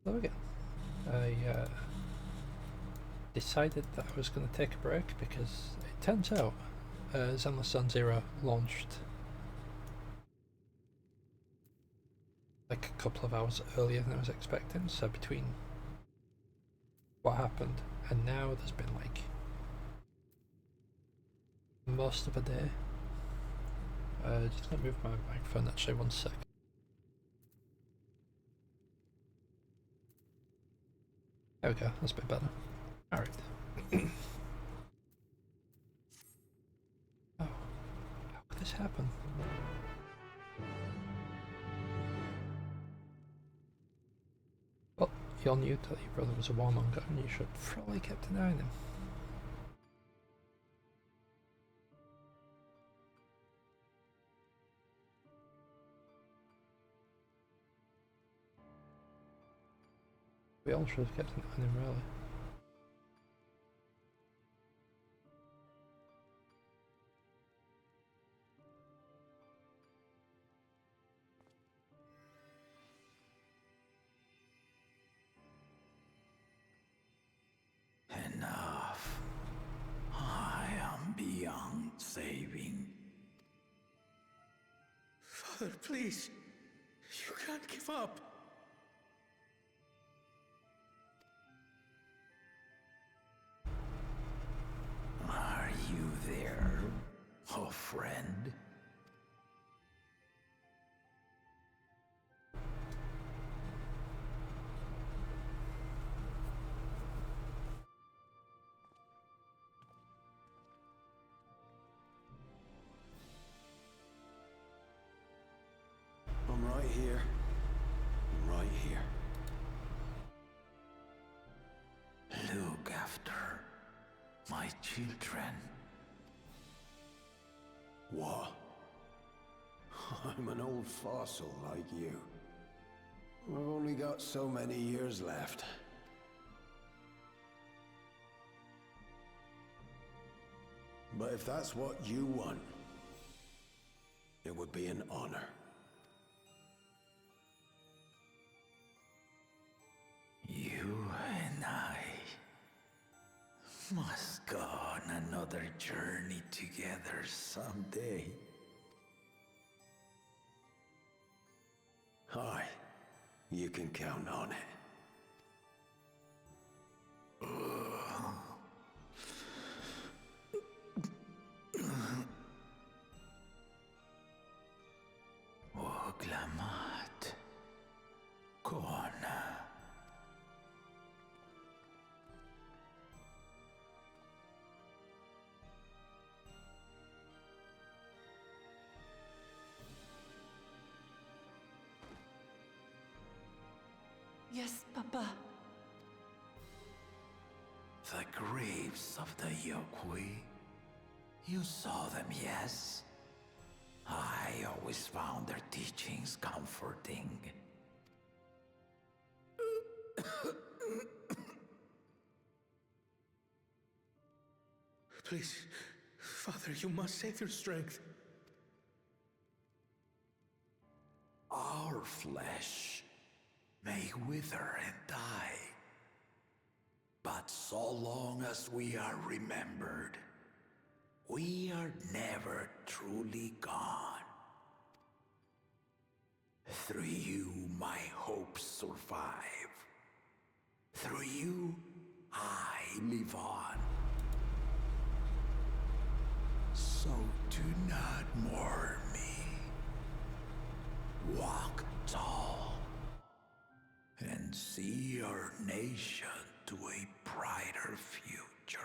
Hello again. I decided that I was going to take a break because it turns out Zenless Zone Zero launched like a couple of hours earlier than I was expecting, so between what happened and now there's been like most of a day. Just gonna move my microphone actually 1 sec. There we go, that's a bit better. Alright. Oh, how could this happen? Well, you knew that your brother was a warmonger and you should probably keep denying him. We all should have kept denying him, really. Enough. I am beyond saving. Father, please. You can't give up. Are you there, oh friend? I'm right here. I'm right here. Look after my children. What? I'm an old fossil like you. I've only got so many years left. But if that's what you want, it would be an honor. You and I must go on another journey together someday. Aye, you can count on it. Oglamat. Kona. Yes, Papa. The graves of the Yokwi. You saw them, yes? I always found their teachings comforting. Please, Father, you must save your strength. Our flesh may wither and die, but so long as we are remembered, we are never truly gone. Through you, my hopes survive. Through you, I live on. So do not mourn me. Walk tall and see our nation to a brighter future.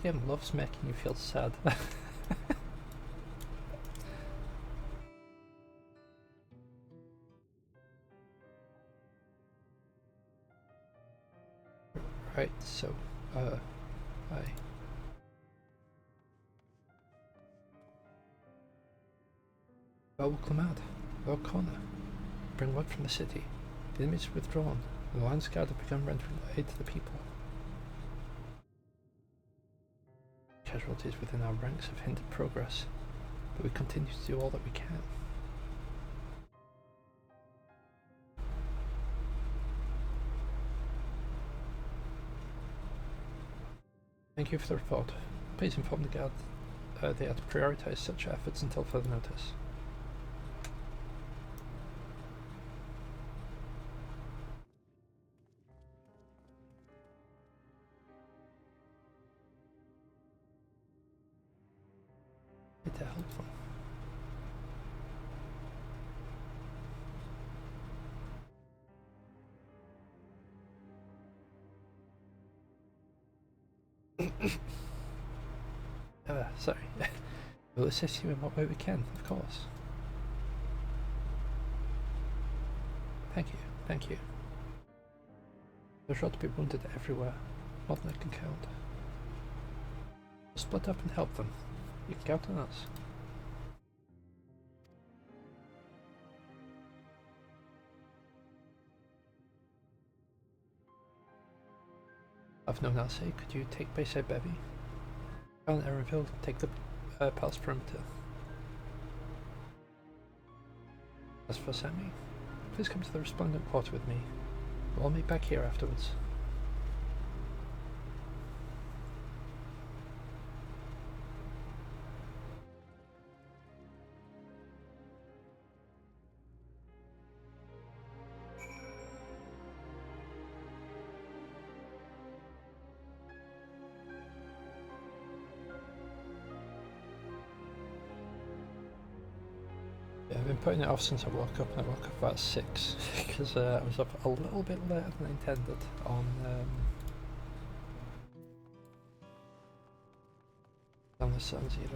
game loves making you feel sad. Right, so, I... Velclamad, Velcona, bring word from the city. The enemy is withdrawn, and the Lance Guard have begun rendering aid to the people. Casualties within our ranks have hindered progress, but we continue to do all that we can. Thank you for the report. Please inform the Guard they are to prioritize such efforts until further notice. They're helpful. Sorry. We'll assist you in what way we can, of course. Thank you, thank you. There's sure to be wounded everywhere, more than I can count. We'll split up and help them. You can count on us. I've known Alcé, could you take Base Bevy? Alan Erenfield, take the palace perimeter. As for Sammy, please come to the Resplendent Quarter with me. We'll all meet back here afterwards. I've been putting it off since I woke up, and I woke up about 6 because I was up a little bit later than I intended on the Sun Zero.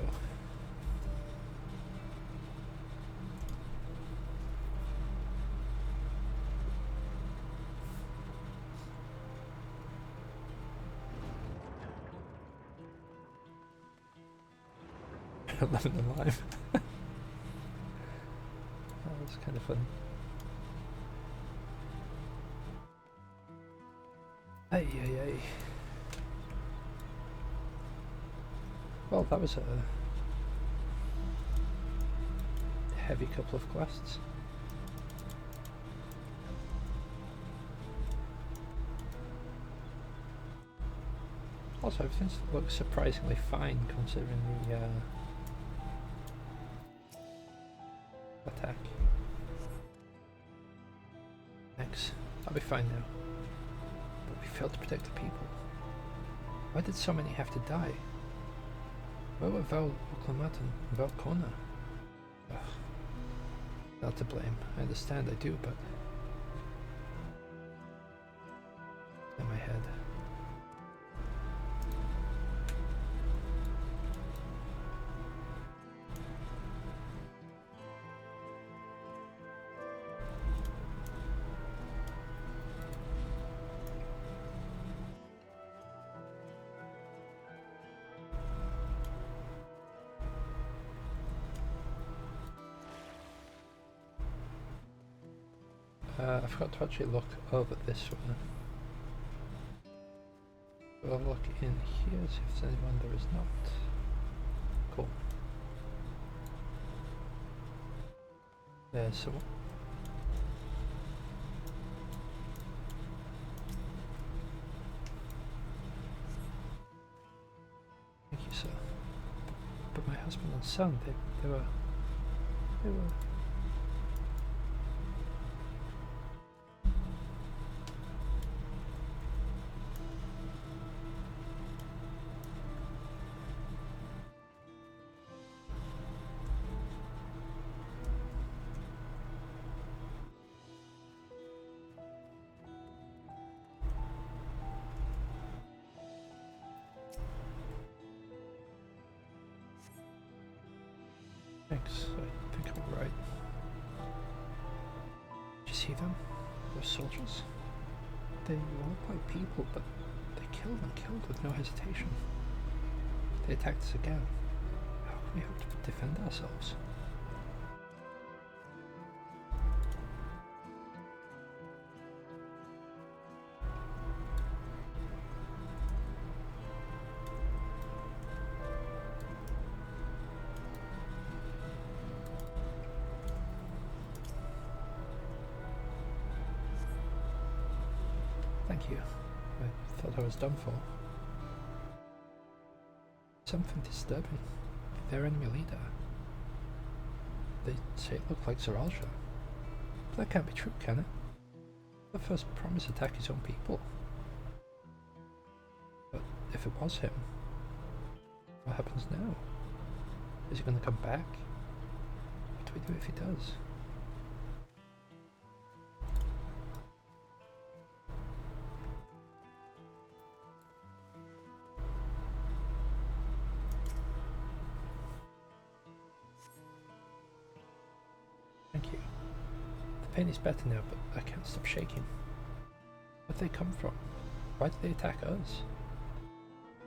Lemon and lime. It's kind of fun. Ay. Well, that was a heavy couple of quests. Also, everything looks surprisingly fine considering the attack. Thanks. I'll be fine now. But we failed to protect the people. Why did so many have to die? Where were Velclamad and Velcona? Ugh. Not to blame. I understand, I do, but... in my head. I forgot to actually look over this one. We'll look in here, see if there's anyone there is not. Cool. There's someone. Thank you, sir. But my husband and son, they were... Thanks, I think I'm alright. Did you see them? Those soldiers? They look like people, but they killed and killed with no hesitation. They attacked us again. How can we hope to defend ourselves? Thank you. I thought I was done for. Something disturbing. Their enemy leader. They say it looked like Zaralja. But that can't be true, can it? The first promised attack his own people. But if it was him, what happens now? Is he going to come back? What do we do if he does? Thank you. The pain is better now, but I can't stop shaking. Where'd they come from? Why did they attack us?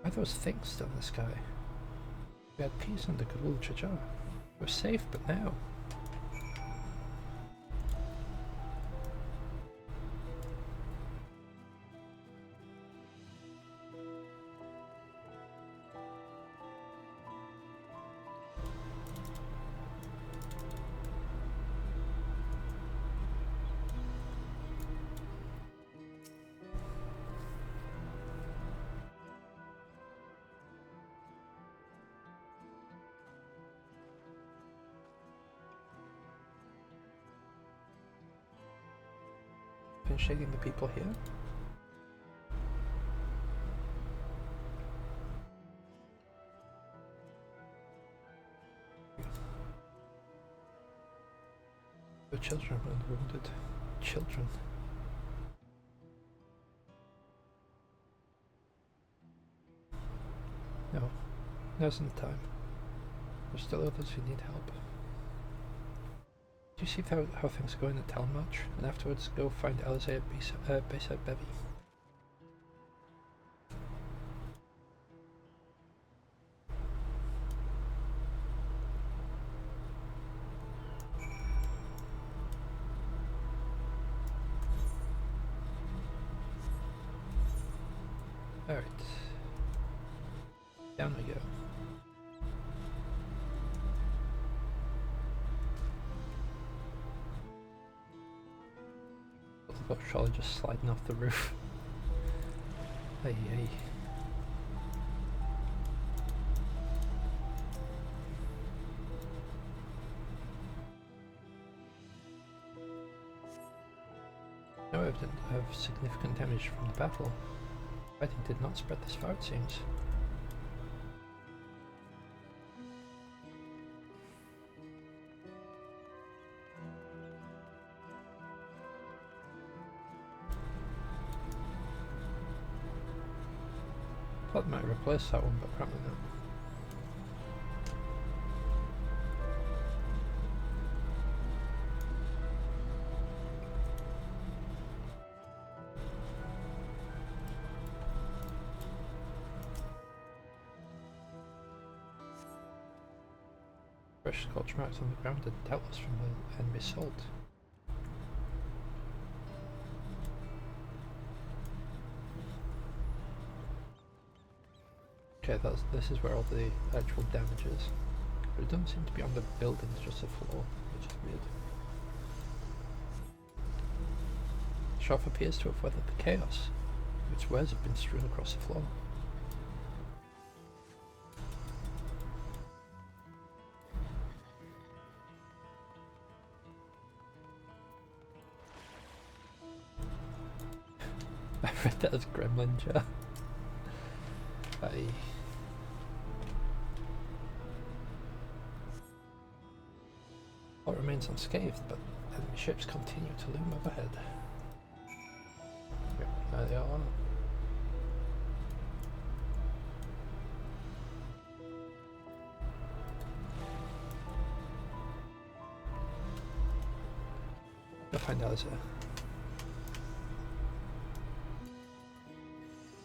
Why are those things still in the sky? We had peace under Garul Chajar. We're safe, but now... been shading the people here? The children were wounded. Children. No, now's not the time. There's still others who need help. Do you see how things are going at Talmach? And afterwards go find Alizé at Bayside Bevy. Alright. Down we go. Got Charlie just sliding off the roof. Hey, hey. No evidence of significant damage from the battle. Fighting did not spread this far, it seems. Thought they might replace that one, but apparently not. Fresh scorch marks on the ground are doubtless from the enemy's assault. Okay, this is where all the actual damage is. But it doesn't seem to be on the buildings, just the floor, which is weird. Sharp appears to have weathered the chaos. Its wares have been strewn across the floor. I read that as Gremlin Jar. All remains unscathed, but enemy ships continue to loom overhead. Yep, there they are. find Alistair.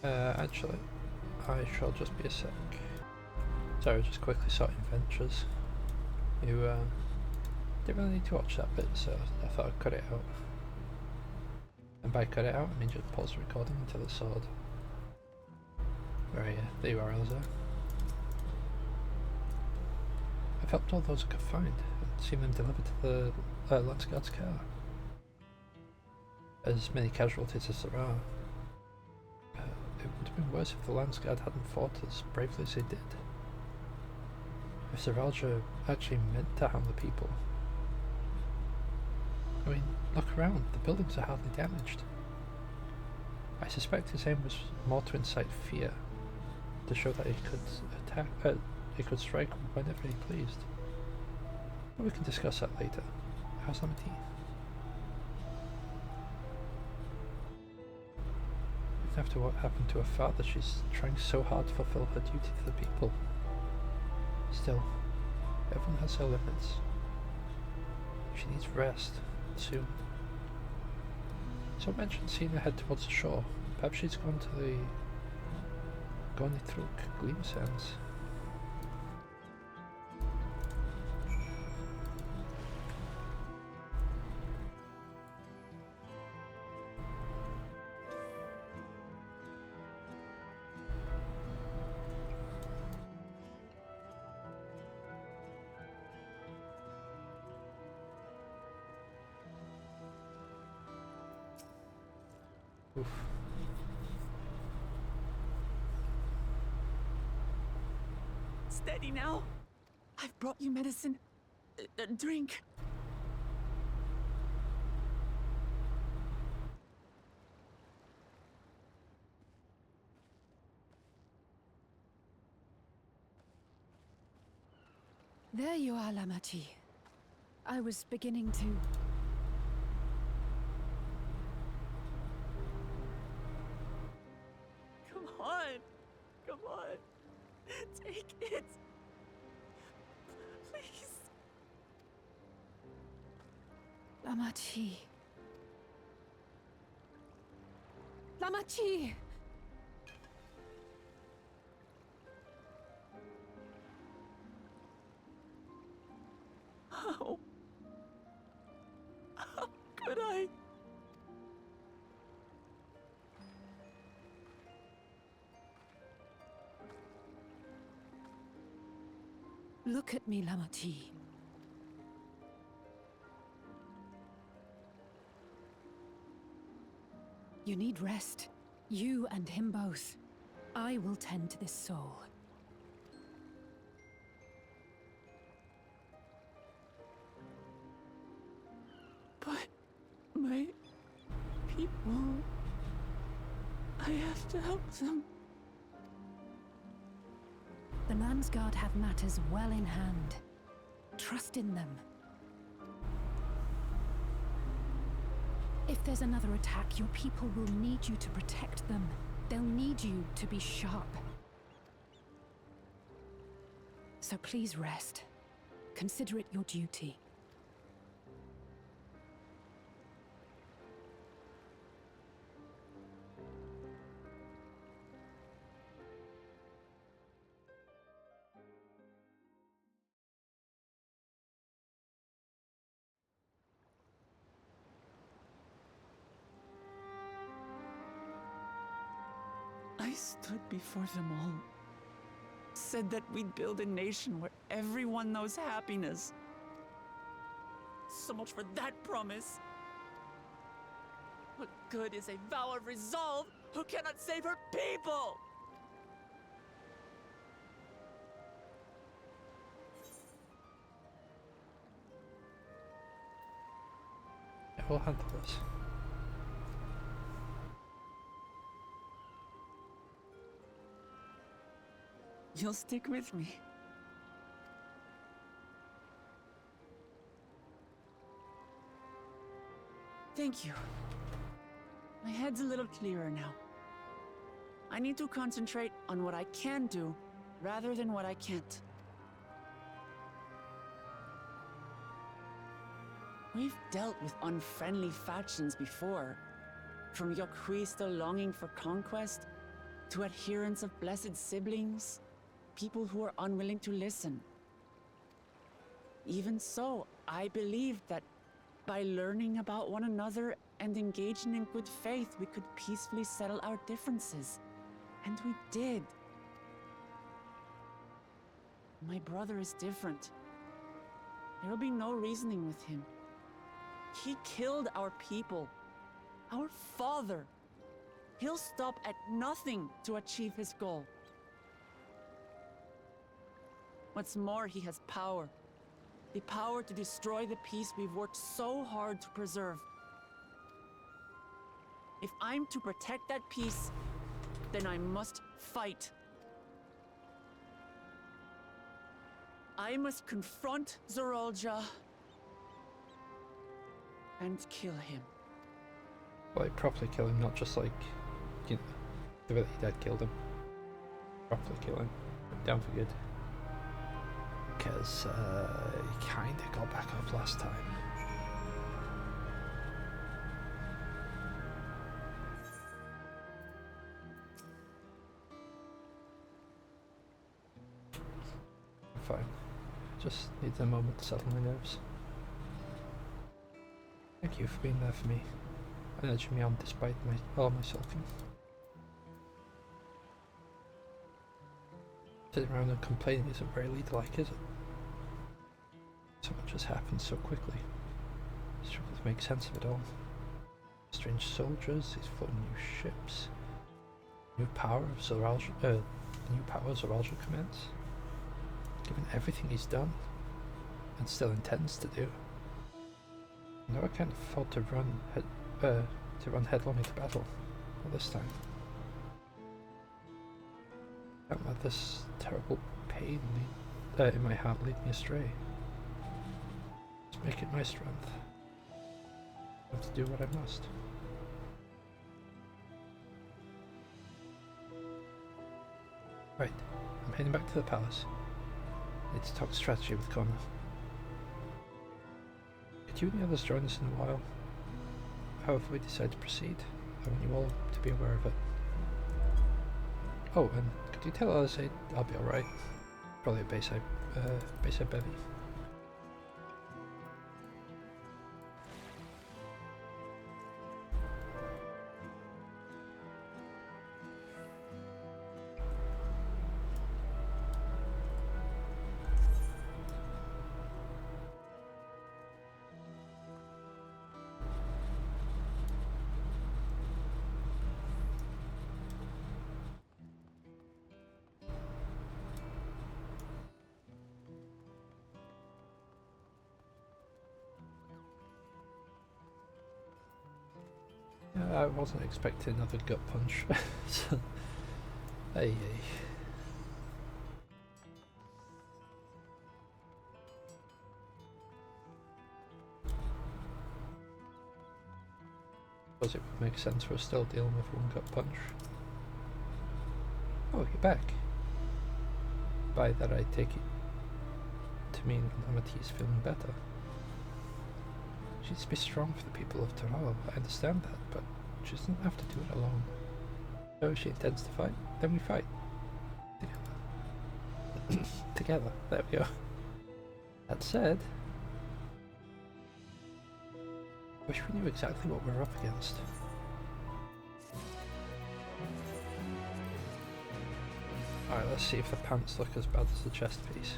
Actually, I shall just be a sec. Sorry, just quickly sorting ventures. You didn't really need to watch that bit, so I thought I'd cut it out. And by cut it out, I mean just pause the recording until it's sorted. Right, yeah, there you are, Alistair. I've helped all those I could find and seen them delivered to the Lance Guard's car. As many casualties as there are, it would have been worse if the Lance Guard hadn't fought as bravely as they did. If Zeralja actually meant to harm the people. I mean, look around, the buildings are hardly damaged. I suspect his aim was more to incite fear, to show that he could attack, he could strike whenever he pleased. But we can discuss that later. How's Lamati? Even after what happened to her father, she's trying so hard to fulfill her duty to the people. Still, everyone has their limits. She needs rest, soon. So I mentioned seeing her head towards the shore. Perhaps she's gone to the Gornitruk Gleam Sands. Oof. Steady now. I've brought you medicine. Drink. There you are, Lamati. I was beginning to... Come on. Come on. Take it. Please. Lamati. Lamati! How? How could I? Look at me, Lamati. You need rest. You and him both. I will tend to this soul. But my people... I have to help them. The Landsguard have matters well in hand. Trust in them. If there's another attack, your people will need you to protect them. They'll need you to be sharp. So please rest. Consider it your duty. I stood before them all. Said that we'd build a nation where everyone knows happiness. So much for that promise. What good is a vow of resolve who cannot save her people? I will handle this. You'll stick with me. Thank you. My head's a little clearer now. I need to concentrate on what I can do, rather than what I can't. We've dealt with unfriendly factions before. From Yokhui still longing for conquest, to adherents of blessed siblings, people who are unwilling to listen. Even so, I believed that by learning about one another and engaging in good faith, we could peacefully settle our differences. And we did. My brother is different. There will be no reasoning with him. He killed our people, our father. He'll stop at nothing to achieve his goal. What's more, he has power. The power to destroy the peace we've worked so hard to preserve. If I'm to protect that peace, then I must fight. I must confront Zoraal and kill him. Like, properly kill him, not just like, you know, the way that your dad killed him. Properly kill him. Down for good. Because, he kinda got back up last time. Fine. Just need a moment to settle my nerves. Thank you for being there for me and urging me on despite all my sulking. Sitting around and complaining isn't very leader-like, is it? So much has happened so quickly. I struggle to make sense of it all. Strange soldiers, these 4 new ships, new power of Zoraal, new power Zoraal commands. Given everything he's done, and still intends to do, now I can't afford to run headlong into battle. Not this time. Can't let this terrible pain in my heart lead me astray. Let's make it my strength. I have to do what I must. Right, I'm heading back to the palace. Need to talk strategy with Connor. Could you and the others join us in a while? However we decide to proceed, I want you all to be aware of it. Oh, and could you tell Alisaie I'll be alright? Probably a Bayside bevy. I wasn't expecting another gut punch. So, hey. Suppose it would make sense we're still dealing with one gut punch. Oh, you're back. By that I take it to mean Amity is feeling better. She needs to be strong for the people of Tural, I understand that, but she doesn't have to do it alone. So if she intends to fight, then we fight. Together. Together, there we go. That said, I wish we knew exactly what we're up against. Alright, let's see if the pants look as bad as the chest piece.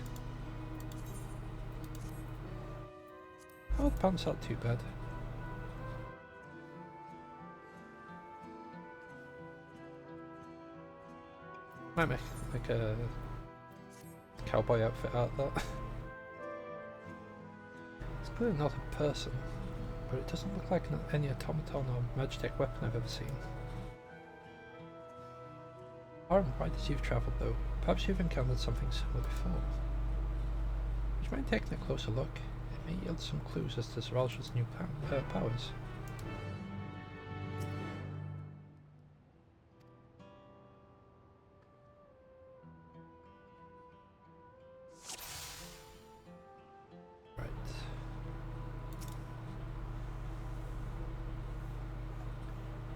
Oh, the pants aren't too bad. Might make a cowboy outfit out of that. It's clearly not a person, but it doesn't look like any automaton or Magitech weapon I've ever seen. Aaron, why did you've travelled though? Perhaps you've encountered something similar before. Would you mind taking a closer look? It may yield some clues as to Zoraal's new powers. Right.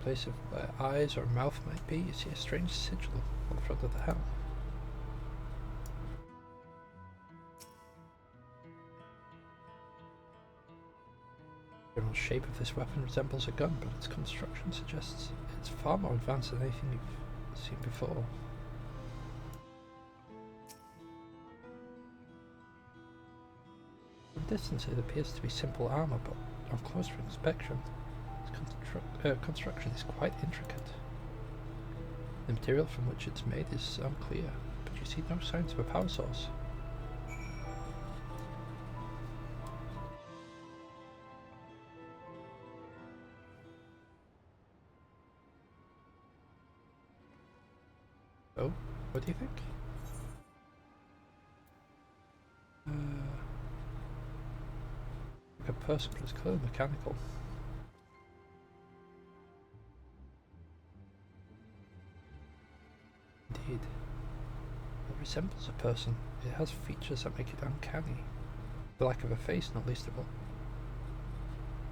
place of eyes or mouth might be, you see a strange sigil on the front of the helm. The general shape of this weapon resembles a gun, but its construction suggests it's far more advanced than anything you've seen before. From distance it appears to be simple armor, but on closer inspection, its construction is quite intricate. The material from which it's made is unclear, but you see no signs of a power source. So, what do you think? Like a person, but it's clearly mechanical. Indeed. It resembles a person. It has features that make it uncanny. The lack of a face, not least of all.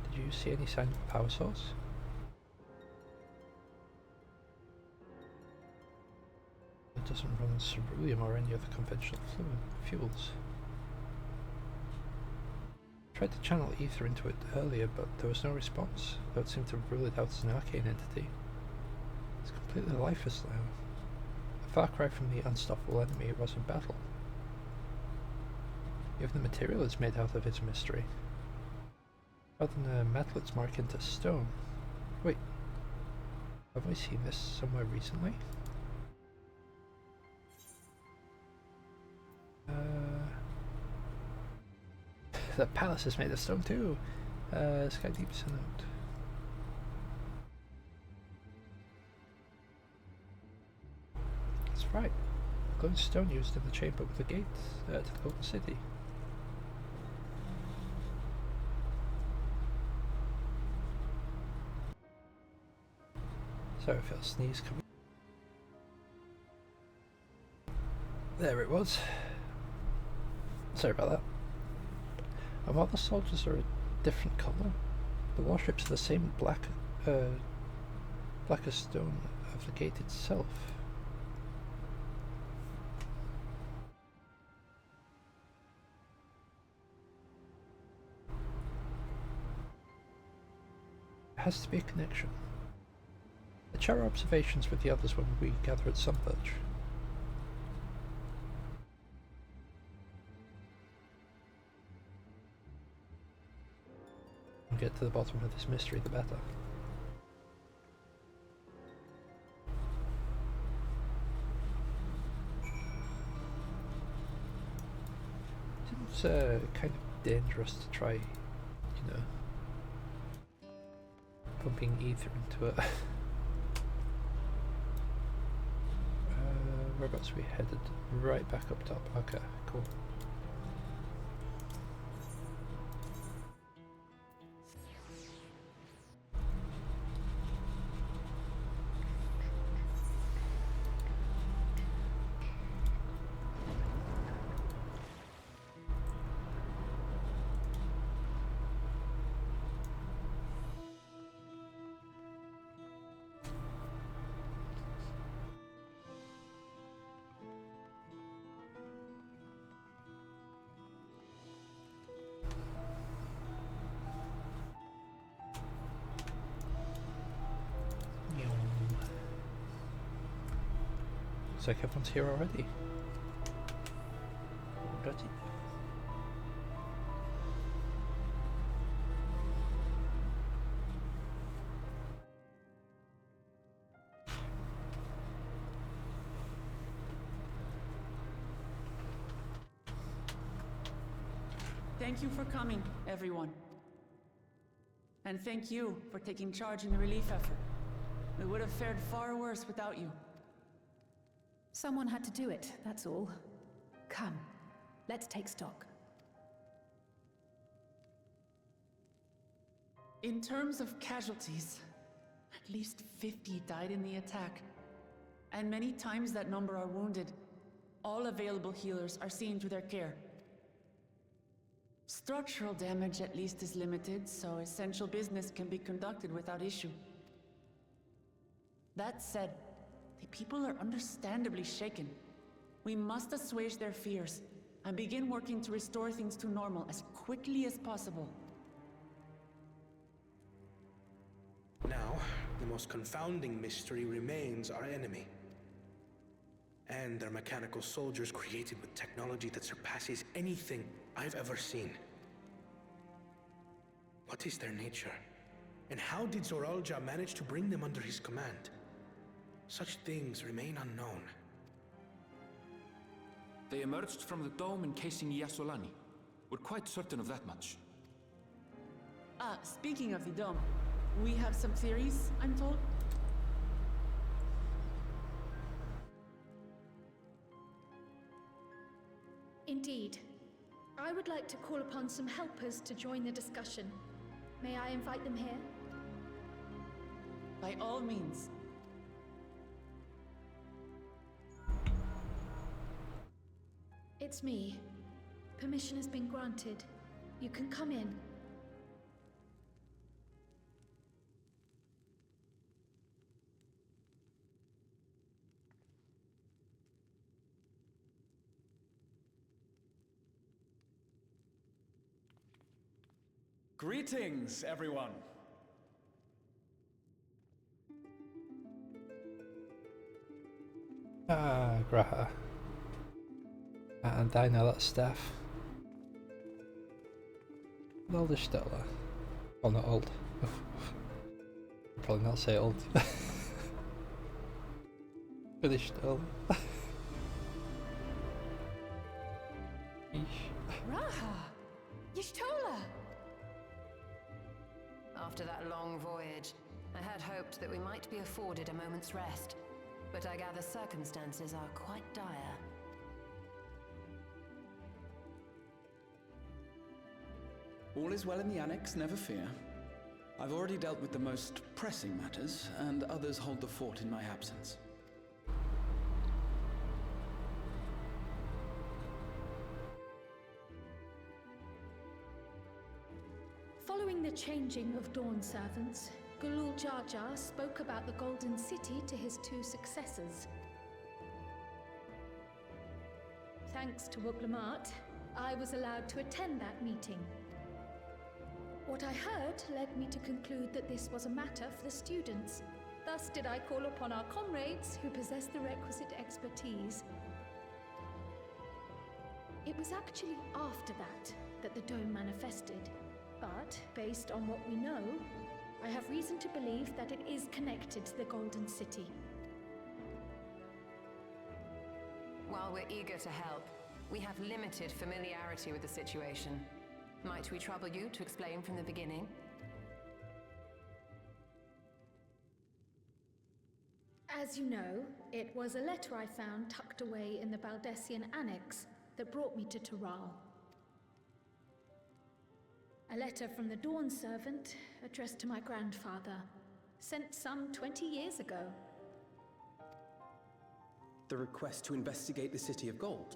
Did you see any sign of a power source? It doesn't run on ceruleum or any other conventional fuels. I tried to channel ether into it earlier, but there was no response. Though it seemed to rule it out as an arcane entity. It's completely lifeless now. A far cry from the unstoppable enemy it was in battle. Even the material it's made out of is a mystery. Rather than a metal, it's more akin to stone. Wait, have I seen this somewhere recently? The palace is made of stone too. Skydeep's a note. That's right. Golden stone used in the chamber with the gate to the Golden City. Sorry if I'll sneeze coming. There it was. Sorry about that. And while the soldiers are a different colour, the warships are the same black as stone of the gate itself. There has to be a connection. Let's share our observations with the others when we gather at Sunverge. Get to the bottom of this mystery, the better. Seems kind of dangerous to try, you know, pumping ether into it. Whereabouts are we headed? Right back up top. Okay, cool. Looks like everyone's here already. Thank you for coming, everyone. And thank you for taking charge in the relief effort. We would have fared far worse without you. Someone had to do it, that's all. Come, let's take stock. In terms of casualties, at least 50 died in the attack. And many times that number are wounded. All available healers are seen to their care. Structural damage at least is limited, so essential business can be conducted without issue. That said, the people are understandably shaken. We must assuage their fears and begin working to restore things to normal as quickly as possible. Now, the most confounding mystery remains our enemy. And their mechanical soldiers created with technology that surpasses anything I've ever seen. What is their nature? And how did Zoralja manage to bring them under his command? Such things remain unknown. They emerged from the dome encasing Yasolani. We're quite certain of that much. Speaking of the dome, we have some theories, I'm told. Indeed. I would like to call upon some helpers to join the discussion. May I invite them here? By all means. It's me. Permission has been granted. You can come in. Greetings, everyone. Graha. And I know that staff. Old is Stola. Well, not old. Probably not say old. Finish Stola. Raha! Y'shtola! After that long voyage, I had hoped that we might be afforded a moment's rest, but I gather circumstances are quite dire. All is well in the Annex, never fear. I've already dealt with the most pressing matters, and others hold the fort in my absence. Following the changing of Dawn servants, Gulul Jar Jar spoke about the Golden City to his two successors. Thanks to Wuglamat, I was allowed to attend that meeting. What I heard led me to conclude that this was a matter for the students. Thus did I call upon our comrades who possess the requisite expertise. It was actually after that the dome manifested. But, based on what we know, I have reason to believe that it is connected to the Golden City. While we're eager to help, we have limited familiarity with the situation. Might we trouble you to explain from the beginning? As you know, it was a letter I found tucked away in the Baldessian Annex that brought me to Tural. A letter from the Dawn servant addressed to my grandfather, sent some 20 years ago. The request to investigate the City of Gold?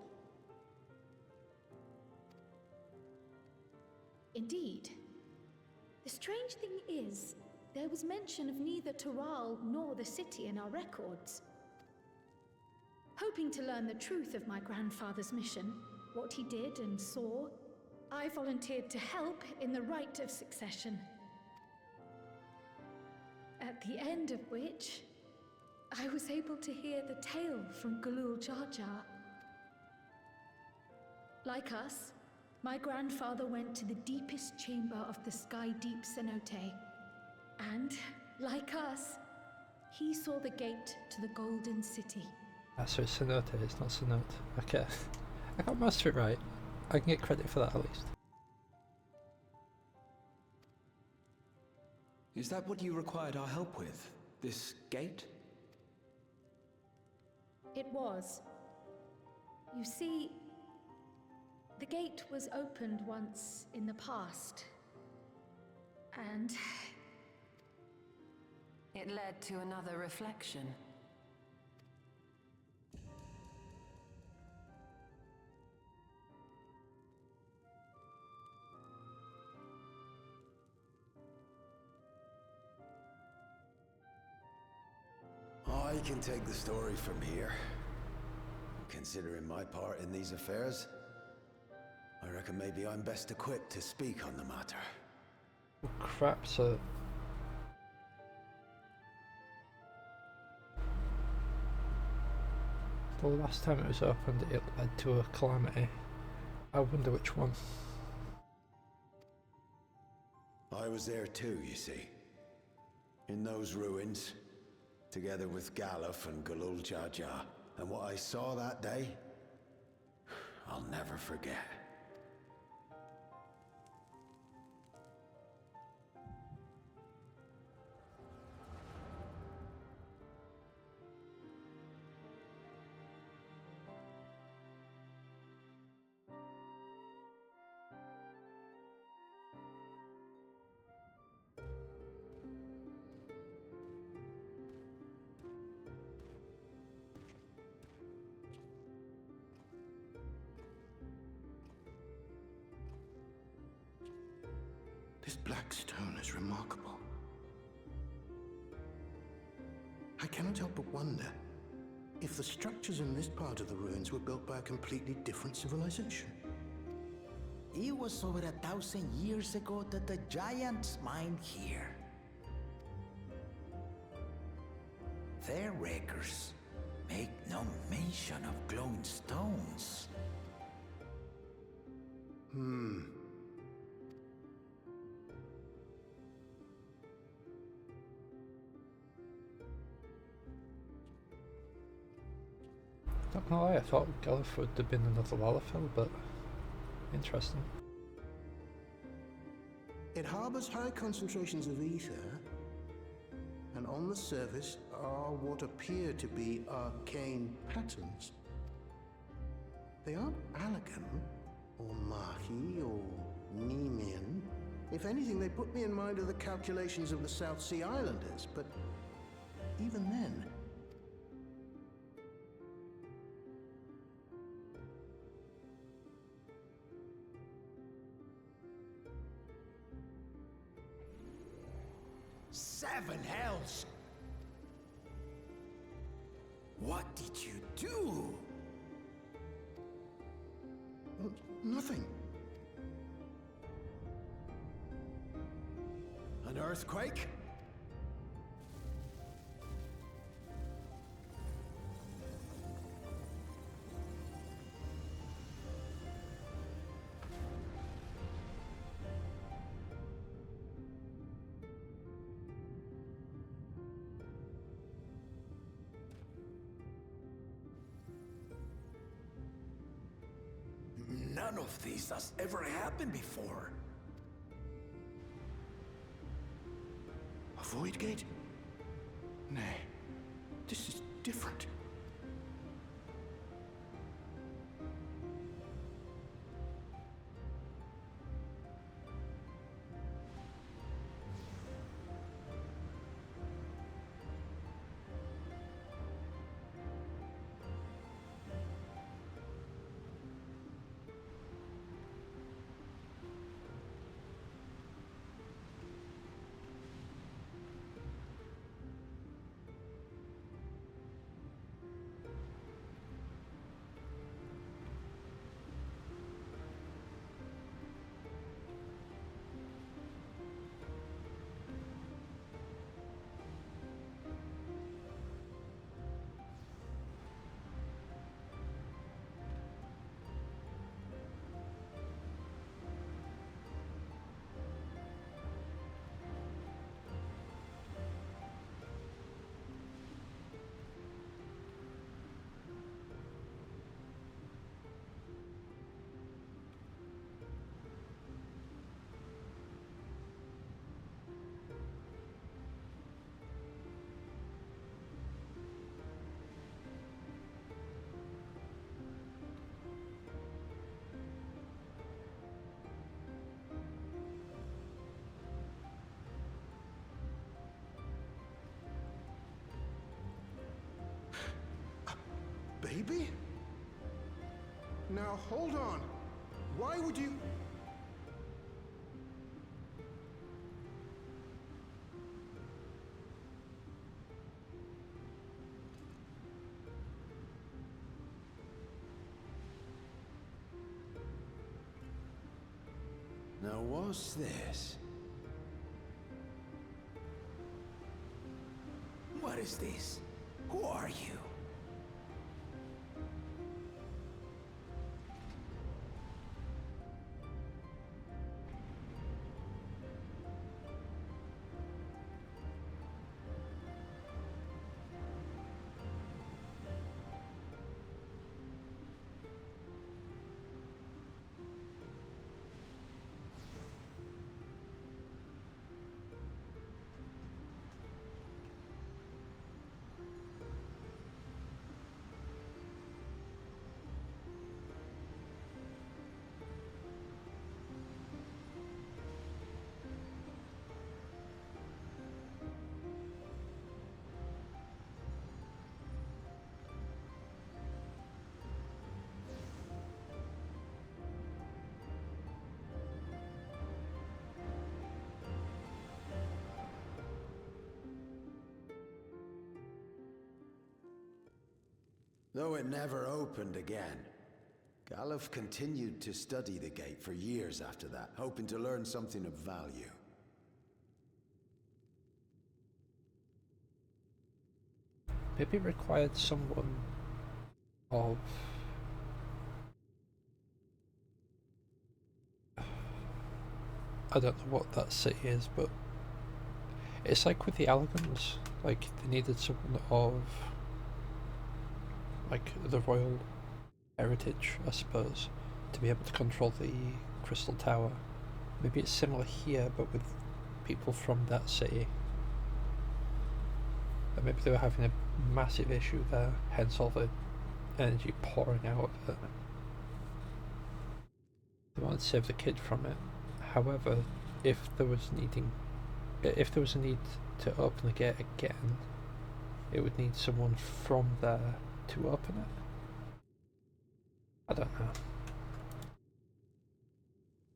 Indeed. The strange thing is, there was mention of neither Tural nor the city in our records. Hoping to learn the truth of my grandfather's mission, what he did and saw, I volunteered to help in the rite of succession. At the end of which, I was able to hear the tale from Gulul Jar Jar. Like us, my grandfather went to the deepest chamber of the Sky Deep Cenote. And, like us, he saw the gate to the Golden City. So it's Cenote, it's not Cenote. Okay. I got most of it right. I can get credit for that at least. Is that what you required our help with? This gate? It was. You see, the gate was opened once in the past. And it led to another reflection. can take the story from here. Considering my part in these affairs, I reckon maybe I'm best equipped to speak on the matter. Oh, crap, so... The last time it was opened, it led to a calamity. I wonder which one. I was there too, you see. In those ruins, together with Galuf and Galul Jar. And what I saw that day, I'll never forget. This black stone is remarkable. I cannot help but wonder if the structures in this part of the ruins were built by a completely different civilization. It was over 1,000 years ago that the giants mined here. Their records make no mention of glowing stones. Not gonna lie, I thought Galuf would have been another Lalafell, but interesting. It harbors high concentrations of ether, and on the surface are what appear to be arcane patterns. They aren't Allagan, or Mahi, or Nemean. If anything, they put me in mind of the calculations of the South Sea Islanders, but even then... Seven hells! What did you do? Nothing. An earthquake? None of this has ever happened before. A void gate? Nay, this is different. Baby? Now hold on. Why would you... Now what's this? What is this? Who are you? Though it never opened again, Galuf continued to study the gate for years after that, hoping to learn something of value. Maybe it required someone of... I don't know what that city is, but it's like with the Allagans, like they needed someone of like the royal heritage, I suppose, to be able to control the Crystal Tower. Maybe it's similar here, but with people from that city. And maybe they were having a massive issue there, hence all the energy pouring out of it. They wanted to save the kid from it. However, if there was a need to open the gate again, it would need someone from there to open it. I don't know.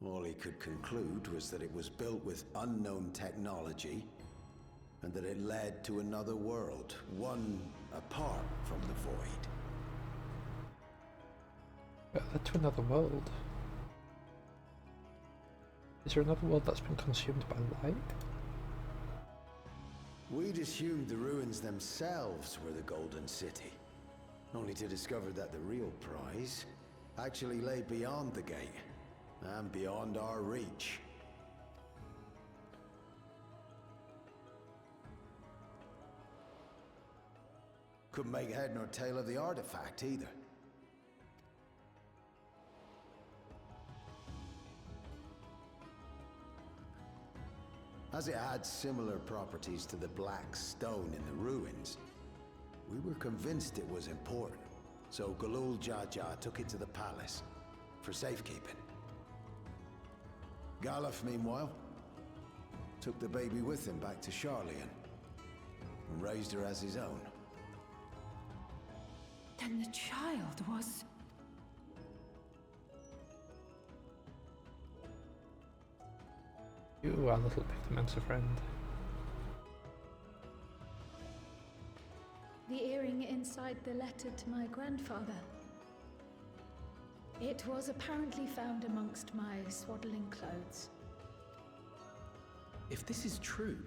All he could conclude was that it was built with unknown technology, and that it led to another world, one apart from the Void. But led to another world? Is there another world that's been consumed by light? We'd assumed the ruins themselves were the Golden City, only to discover that the real prize actually lay beyond the gate, and beyond our reach. Couldn't make head nor tail of the artifact either. As it had similar properties to the black stone in the ruins, we were convinced it was important, so Galul Jaja took it to the palace for safekeeping. Galuf, meanwhile, took the baby with him back to Sharlayan and raised her as his own. Then the child was... You are little pigmented friend. The earring inside the letter to my grandfather. It was apparently found amongst my swaddling clothes. If this is true,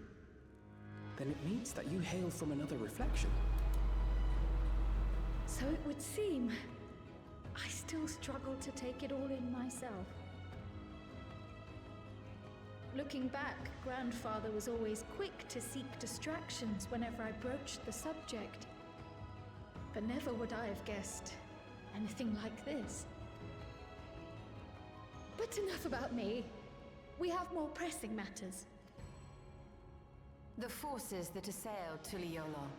then it means that you hail from another reflection. So it would seem. I still struggle to take it all in myself. Looking back, Grandfather was always quick to seek distractions whenever I broached the subject. But never would I have guessed anything like this. But enough about me. We have more pressing matters. The forces that assailed Tuliyollon.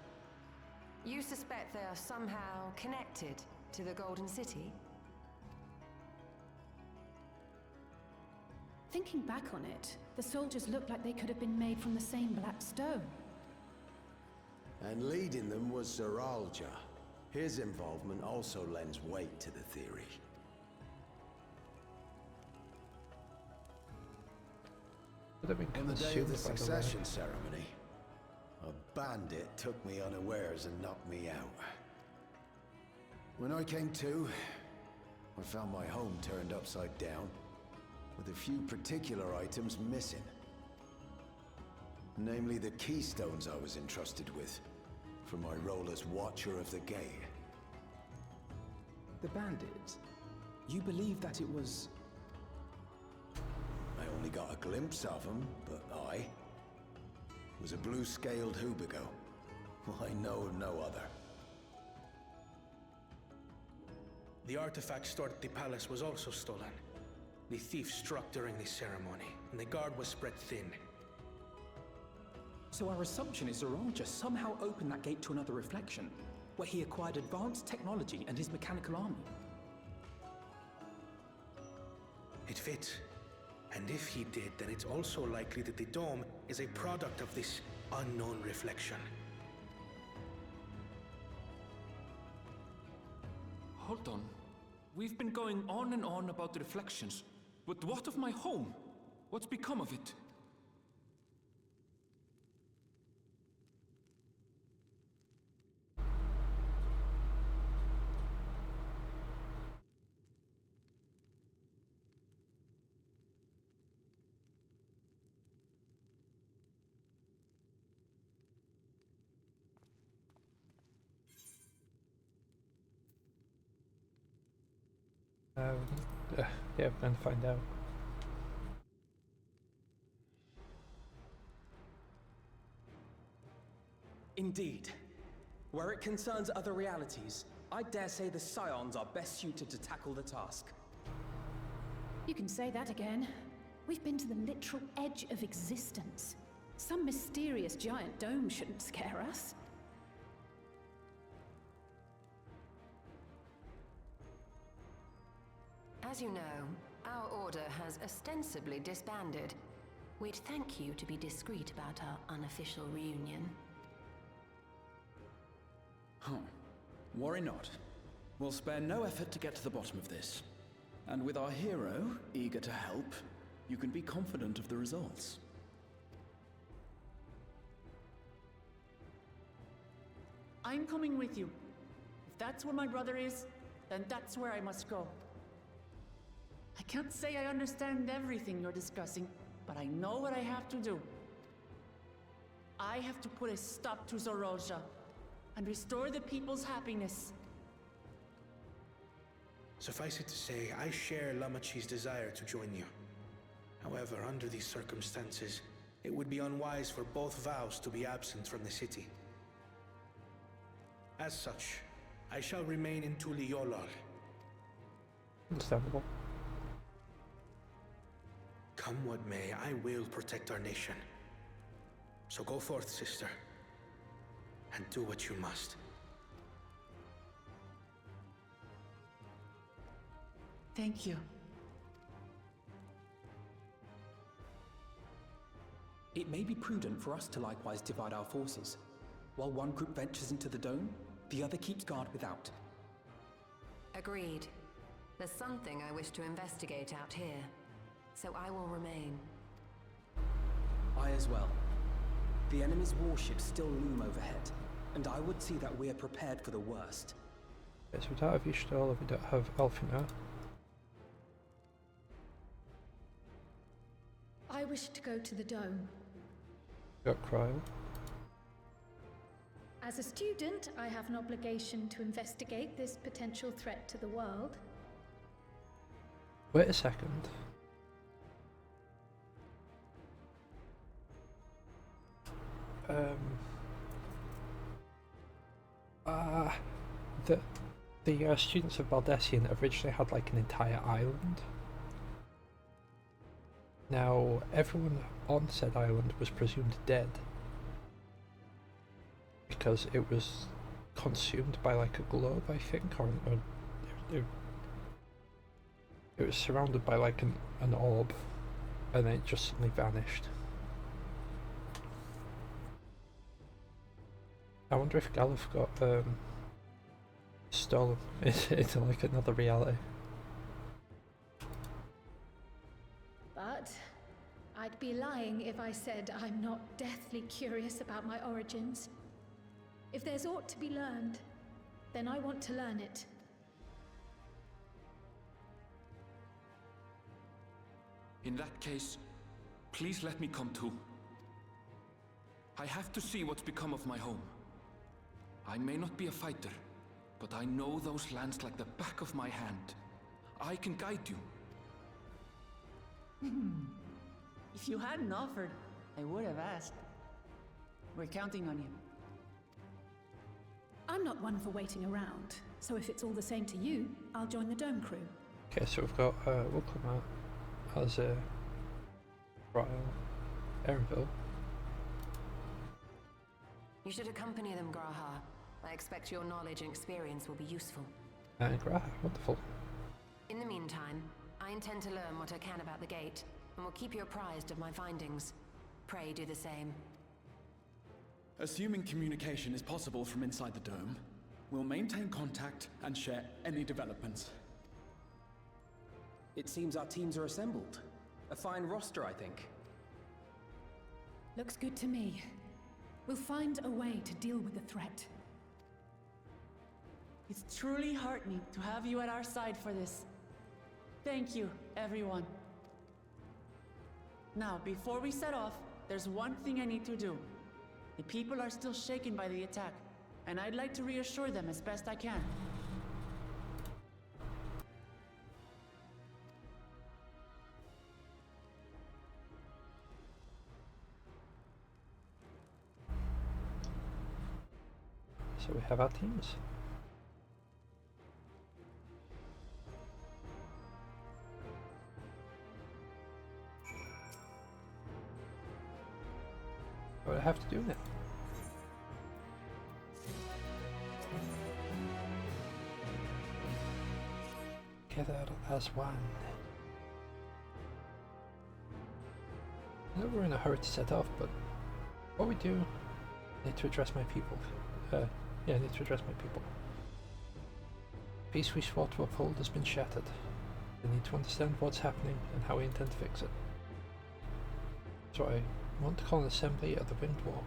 You suspect they are somehow connected to the Golden City? Thinking back on it, the soldiers looked like they could have been made from the same black stone. And leading them was Zeralja. His involvement also lends weight to the theory. On the day of the succession ceremony, a bandit took me unawares and knocked me out. When I came to, I found my home turned upside down, with a few particular items missing. Namely the keystones I was entrusted with, for my role as Watcher of the Gate. The bandit. You believe that it was... I only got a glimpse of him, but I was a blue-scaled Hubigo. I know of no other. The artifact stored at the palace was also stolen. The thief struck during the ceremony, and the guard was spread thin. So our assumption is Zoraal somehow opened that gate to another reflection, where he acquired advanced technology and his mechanical army. It fits. And if he did, then it's also likely that the dome is a product of this unknown reflection. Hold on. We've been going on and on about the reflections. But what of my home? What's become of it? Yeah, we're going to find out. Indeed. Where it concerns other realities, I dare say the Scions are best suited to tackle the task. You can say that again. We've been to the literal edge of existence. Some mysterious giant dome shouldn't scare us. As you know, our order has ostensibly disbanded. We'd thank you to be discreet about our unofficial reunion. Huh. Worry not. We'll spare no effort to get to the bottom of this. And with our hero eager to help, you can be confident of the results. I'm coming with you. If that's where my brother is, then that's where I must go. I can't say I understand everything you're discussing, but I know what I have to do. I have to put a stop to Zoraal and restore the people's happiness. Suffice it to say, I share Lamachi's desire to join you. However, under these circumstances, it would be unwise for both vows to be absent from the city. As such, I shall remain in Tuli Yolal. Understandable. Come what may, I will protect our nation. So go forth, sister, and do what you must. Thank you. It may be prudent for us to likewise divide our forces. While one group ventures into the dome, the other keeps guard without. Agreed. There's something I wish to investigate out here, so I will remain. I as well. The enemy's warships still loom overhead, and I would see that we are prepared for the worst. Yes, we don't have Ishtal, we don't have Elfina. I wish to go to the dome. We got Cryle. As a student, I have an obligation to investigate this potential threat to the world. Wait a second. The students of Baldesion originally had like an entire island. Now, everyone on said island was presumed dead because it was consumed by like a globe, I think, or it was surrounded by like an orb, and then it just suddenly vanished. I wonder if Galuf got stolen into like another reality. But I'd be lying if I said I'm not deathly curious about my origins. If there's aught to be learned, then I want to learn it. In that case, please let me come too. I have to see what's become of my home. I may not be a fighter, but I know those lands like the back of my hand. I can guide you. If you hadn't offered, I would have asked. We're counting on you. I'm not one for waiting around, so if it's all the same to you, I'll join the Dome crew. Okay, so we've got Ultima, Alzir, Ryle, Erenville. You should accompany them, Graha. I expect your knowledge and experience will be useful. And Graha, wonderful. In the meantime, I intend to learn what I can about the gate, and will keep you apprised of my findings. Pray do the same. Assuming communication is possible from inside the dome, we'll maintain contact and share any developments. It seems our teams are assembled. A fine roster, I think. Looks good to me. We'll find a way to deal with the threat. It's truly heartening to have you at our side for this. Thank you, everyone. Now, before we set off, there's one thing I need to do. The people are still shaken by the attack, and I'd like to reassure them as best I can. So we have our teams. What do I have to do now? Gather as one. I know we're in a hurry to set off, but what we do, I need to address my people. I need to address my people. Peace we swore to uphold has been shattered. I need to understand what's happening and how we intend to fix it. So I want to call an assembly at the Winged Walk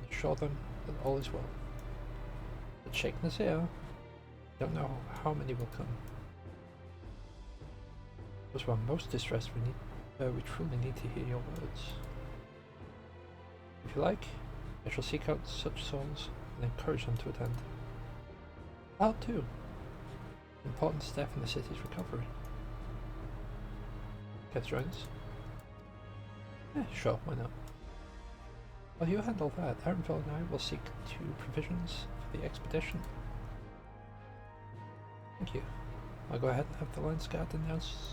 and assure them that all is well. But Sheikh Nazir, I don't know how many will come. Those who are most distressed, we truly need to hear your words. If you like, I shall seek out such souls and encourage them to attend. I'll too. Important step in the city's recovery. Guess joins? Sure, why not? While you handle that, Erenville and I will seek 2 provisions for the expedition. Thank you. I'll go ahead and have the Lance Guard announce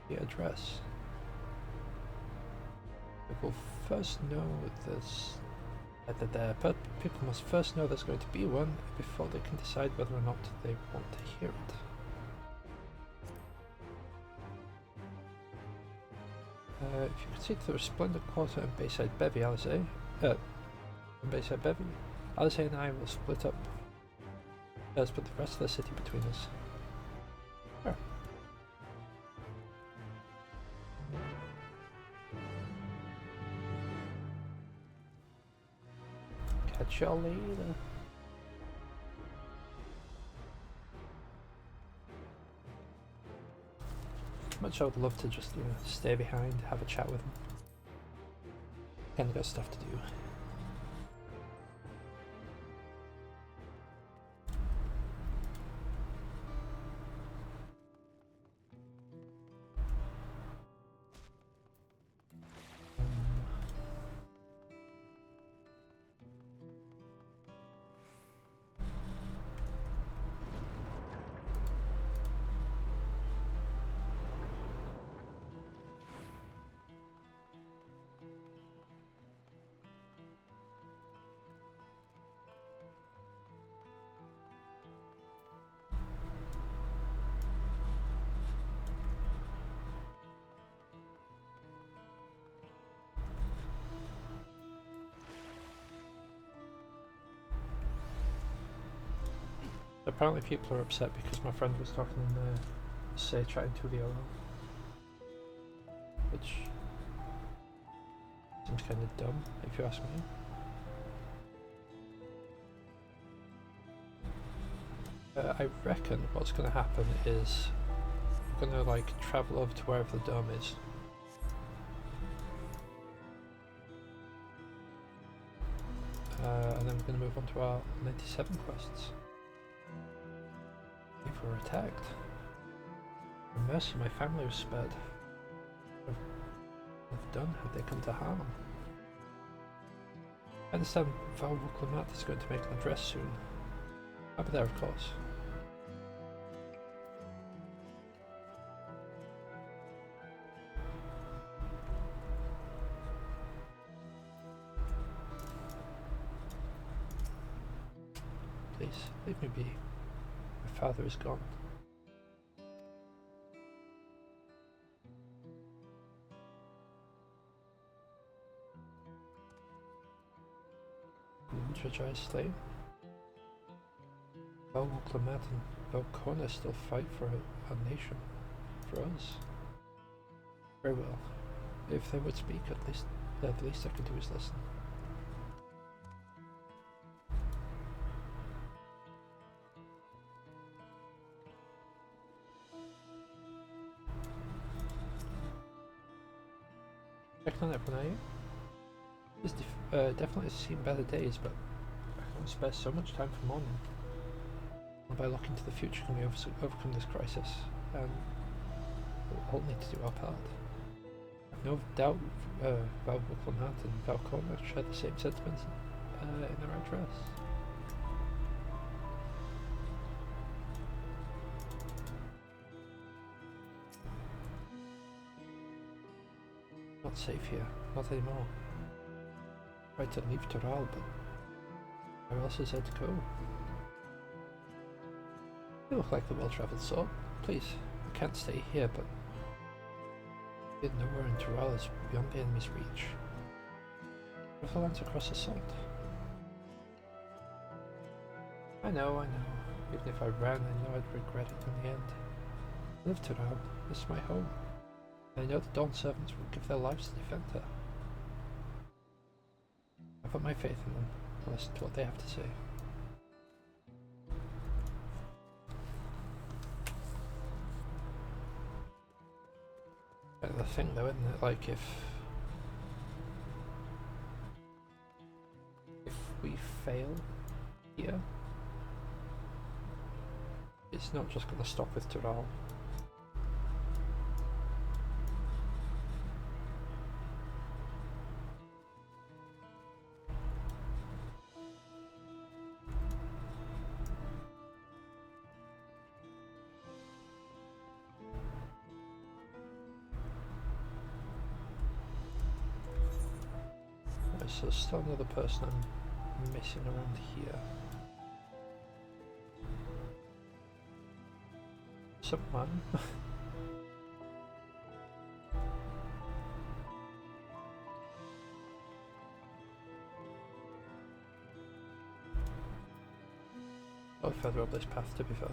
the address. People first know this. But people must first know there's going to be one before they can decide whether or not they want to hear it. If you could see to the Resplendent Quarter and Bayside Bevy, Alisaie, Alisaie and I will split up. Split the rest of the city between us. Sure. Catch y'all later. Much I would love to just, stay behind, have a chat with him. Kinda got stuff to do. Apparently people are upset because my friend was talking in say chatting to the OL. Which seems kind of dumb, if you ask me. I reckon what's going to happen is I'm going to travel over to wherever the dome is and then we're going to move on to our 97 quests. We were attacked. For mercy, my family was spared. What have done had they come to harm? I understand Val Wuklemat is going to make an address soon. I'll be there, of course. Please, leave me be. My father is gone. Ultrajai is slain. Val Wuklemat and Velkhorna still fight for our nation. For us. Very well. If they would speak, the least I could do is listen. Checking on everyone, are you? This definitely seen better days, but I can't spare so much time for mourning. And by looking to the future, can we overcome this crisis? And we'll all need to do our part. I've no doubt Val Wuklemat and Velkhorna share the same sentiments in their address. Not safe here, not anymore. Tried to leave Tural, but where else is there to go? You look like the well-travelled sort. Please, I can't stay here, but yet nowhere in Tural is beyond the enemy's reach. What if I lands across the salt? I know. Even if I ran, I know I'd regret it in the end. I live Tural. This is my home. I know the Dawn servants will give their lives to defend her. I put my faith in them and listen to what they have to say. The thing though, isn't it? Like if we fail here, it's not just going to stop with Tural. So there's still another person I'm missing around here. Someone. Oh, further up this path, to be fair.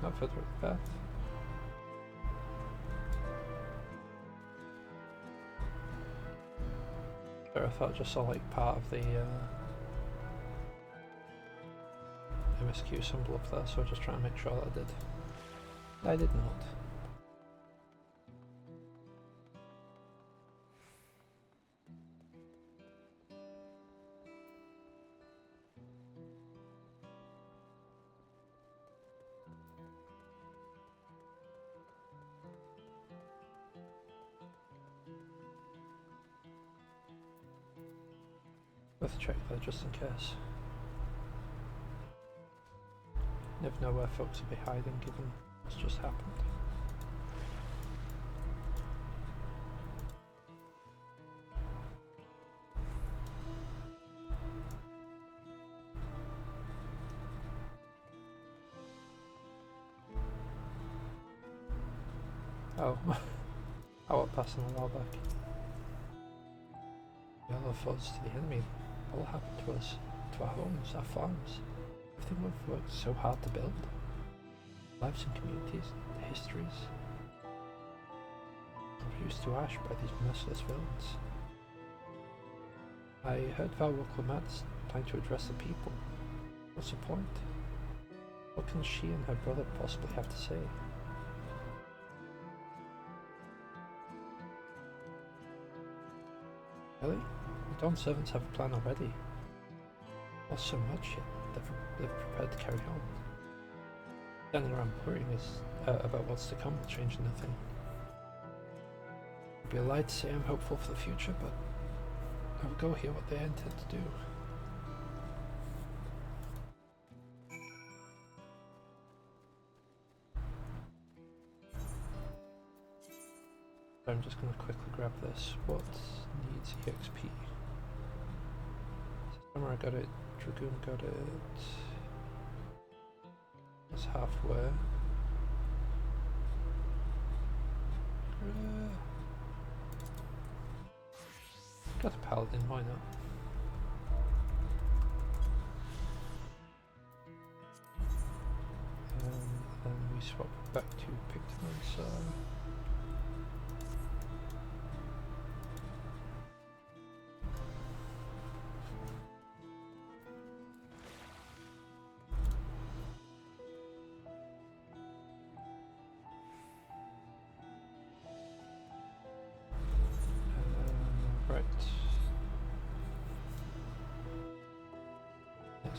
Not further up the path. There, I thought I just saw like part of the MSQ symbol up there, so I was just trying to make sure that I did. I did not. Worth a check there just in case. Never know where folks will be hiding given what's just happened. Oh, I was passing a while back. Yellow foes to the enemy. What will happen to us, to our homes, our farms, everything we've worked so hard to build? Lives and communities, the histories, reduced to ash by these merciless villains. I heard Val Wuklemat's trying to address the people. What's the point? What can she and her brother possibly have to say? Really? The Dawn servants have a plan already. Not so much yet. They're prepared to carry on. Standing around worrying about what's to come will change nothing. It'd be a lie to say I'm hopeful for the future, but I will go hear what they intend to do. I'm just going to quickly grab this. What needs EXP? Samurai got it, Dragoon got it. It's halfway. Got a paladin, why not? Then we swap back to Pictomancer.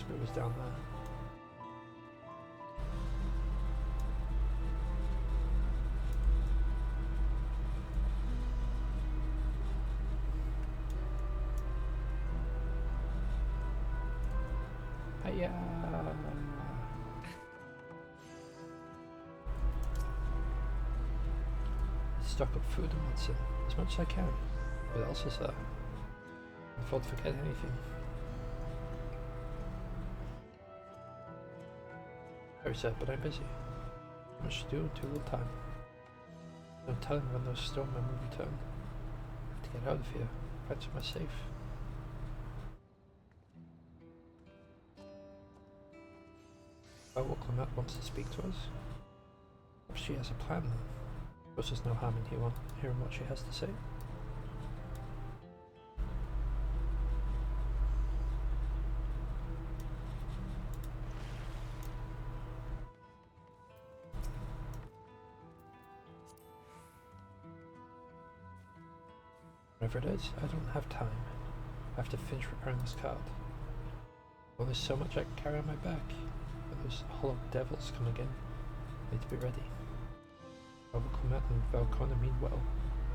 It was down there. Hiya! Stock up food and medicine as much as I can. What else is there? Before I forget anything. Very sad, but I'm busy. Much to do, too little time. No telling when those stormmen will return. To get out of here, find somewhere safe. Well, Clement wants to speak to us. If she has a plan, then there's no harm in hearing what she has to say. Whatever it is, I don't have time. I have to finish repairing this card. Well, there's so much I can carry on my back. When those hollow devils come again, I need to be ready. Robert Clement and Valcona mean well,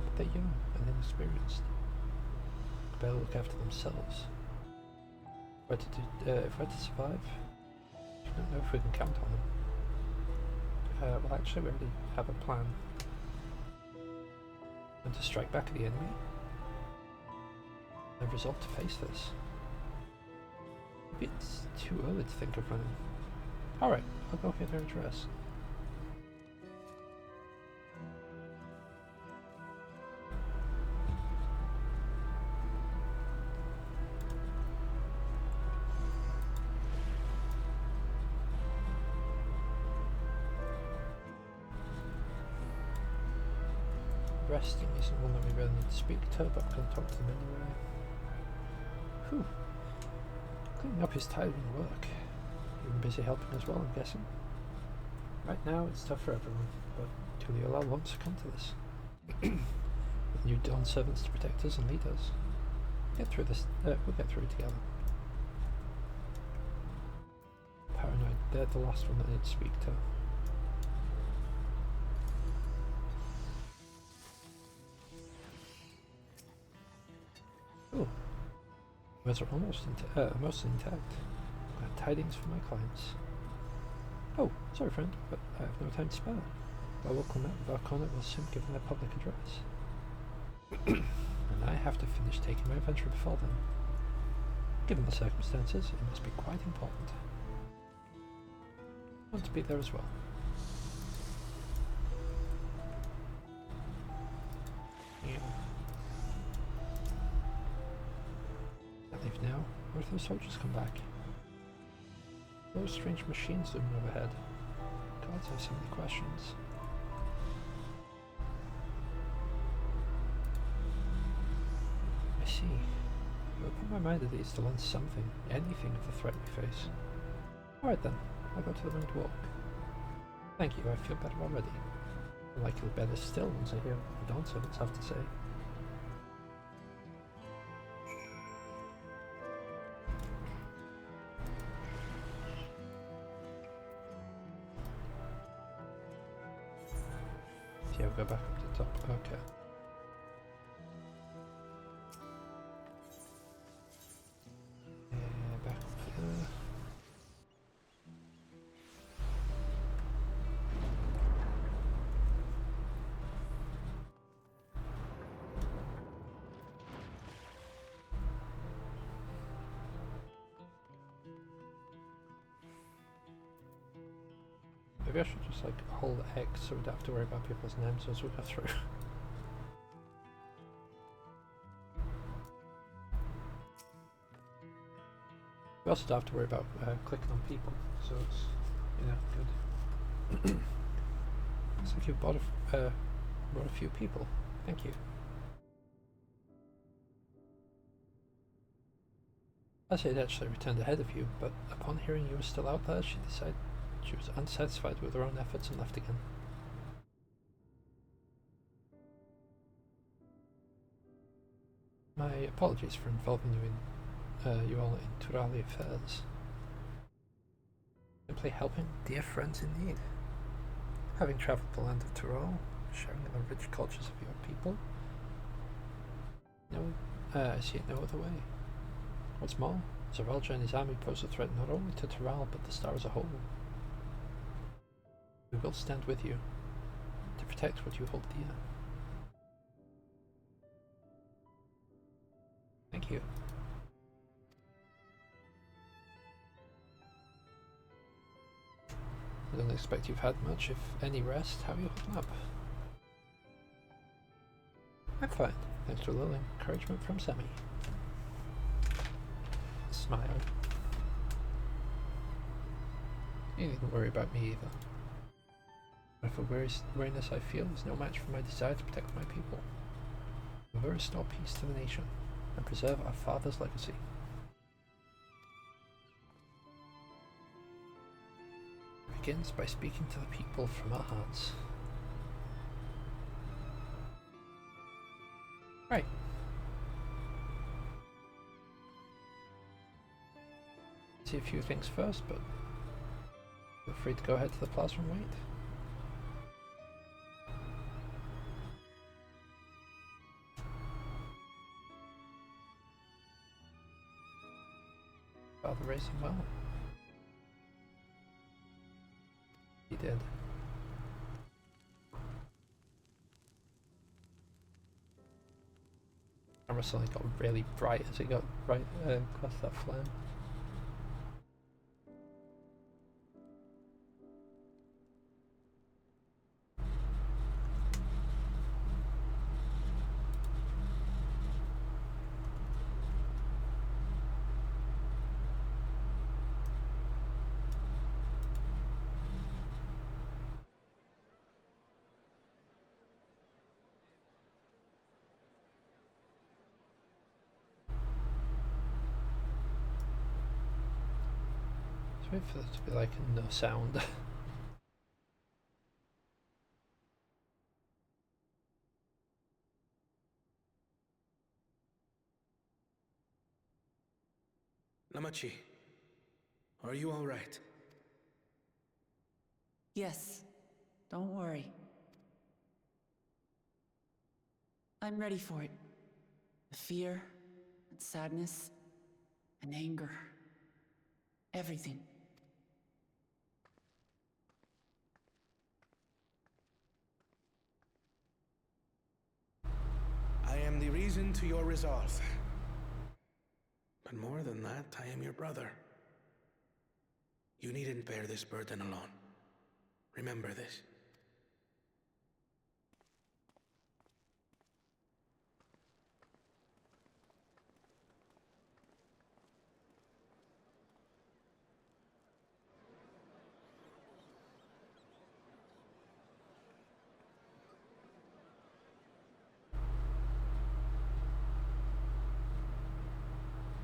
but they're young and inexperienced. They better look after themselves. If we're to survive, I don't know if we can count on them. Well, actually, we already have a plan. And to strike back at the enemy. I've resolved to face this. Maybe it's too early to think of running. Alright, I'll go get her address. Resting isn't one that we really need to speak to, but I'm going to talk to them anyway. Whew. Cleaning up is tiring work. You've been busy helping as well, I'm guessing. Right now, it's tough for everyone, but Tuliolal won't succumb to this. With new Dawn servants to protect us and lead us. Get through this. We'll get through it together. Paranoid. They're the last one that I need to speak to. Oh, words are mostly intact. Glad tidings for my clients. Oh, sorry friend, but I have no time to spare. Raoul Clement and Valcona will soon give them their public address. And I have to finish taking my adventure before then. Given the circumstances, it must be quite important. I want to be there as well. Yeah. I leave now, or if those soldiers come back. Those strange machines looming overhead. Gods, I have so many questions. I see. I put my mind at ease to learn something, anything of the threat we face. Alright then, I'll go to the Winged Walk. Thank you, I feel better already. I'll like it better still once I hear what the Dawn Servants have to say. Yeah, we'll go back up to the top. Okay. Back up here. Maybe I should just like hold X so we don't have to worry about people's names as we go through. We also don't have to worry about clicking on people, so it's, you know, good. Looks like you've brought a few people. Thank you. As had actually returned ahead of you, but upon hearing you were still out there, she decided she was unsatisfied with her own efforts and left again. My apologies for involving you all in Turali affairs. Simply helping dear friends in need. Having travelled the land of Tural, sharing in the rich cultures of your people, I see it no other way. What's more, Zeralja and his army pose a threat not only to Tural but the star as a whole. We will stand with you to protect what you hold dear. Thank you. I don't expect you've had much, if any, rest. How are you holding up? I'm fine, thanks to a little encouragement from Semi. Smile. You needn't worry about me either. Whatever weariness I feel is no match for my desire to protect my people. We will restore peace to the nation and preserve our father's legacy. It begins by speaking to the people from our hearts. Right. See a few things first, but feel free to go ahead to the plaza and wait. Father raised him well. He did. Camera suddenly got really bright as it got right across that flame. Wait for there to be like no sound. Namachi, are you all right? Yes, don't worry. I'm ready for it. The fear, and sadness, and anger. Everything. I am the reason to your resolve. But more than that, I am your brother. You needn't bear this burden alone. Remember this.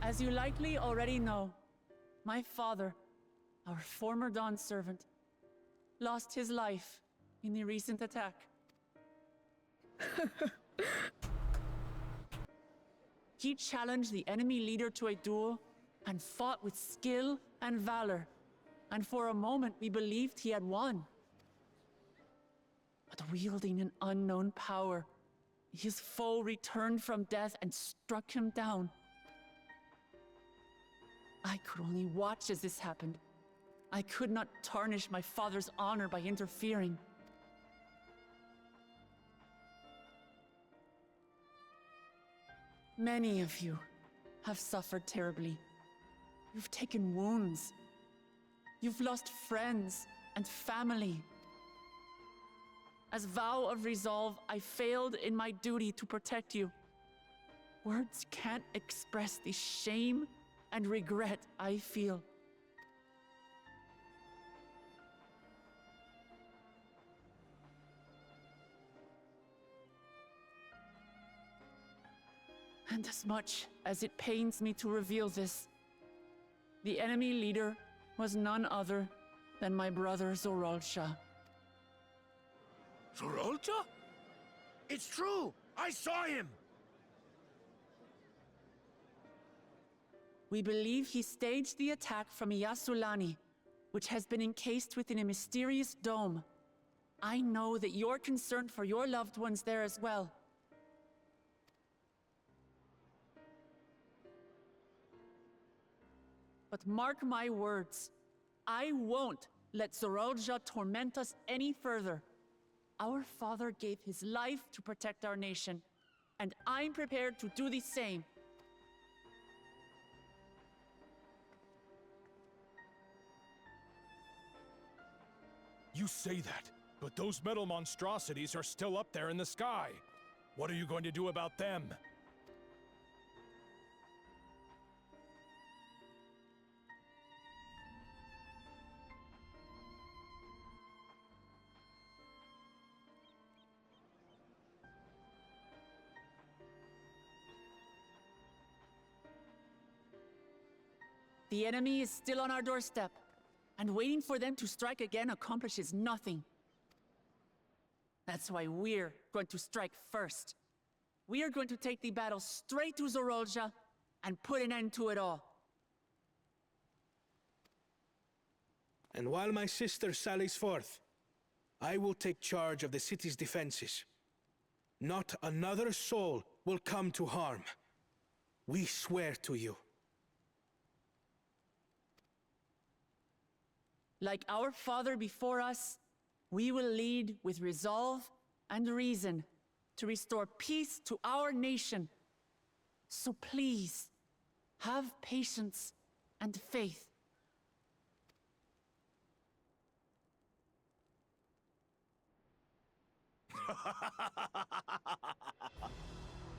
As you likely already know, my father, our former Dawn servant, lost his life in the recent attack. He challenged the enemy leader to a duel and fought with skill and valor, and for a moment we believed he had won. But wielding an unknown power, his foe returned from death and struck him down. I could only watch as this happened. I could not tarnish my father's honor by interfering. Many of you have suffered terribly. You've taken wounds. You've lost friends and family. As vow of resolve, I failed in my duty to protect you. Words can't express the shame and regret I feel. And as much as it pains me to reveal this, the enemy leader was none other than my brother Zoralsha. Zoralsha? It's true! I saw him! We believe he staged the attack from Yasulani, which has been encased within a mysterious dome. I know that you're concerned for your loved ones there as well. But mark my words, I won't let Zoralsha torment us any further. Our father gave his life to protect our nation, and I'm prepared to do the same. You say that, but those metal monstrosities are still up there in the sky. What are you going to do about them? The enemy is still on our doorstep, and waiting for them to strike again accomplishes nothing. That's why we're going to strike first. We are going to take the battle straight to Zoralsha and put an end to it all. And while my sister sallies forth, I will take charge of the city's defenses. Not another soul will come to harm. We swear to you. Like our father before us, we will lead with resolve and reason to restore peace to our nation. So please, have patience and faith.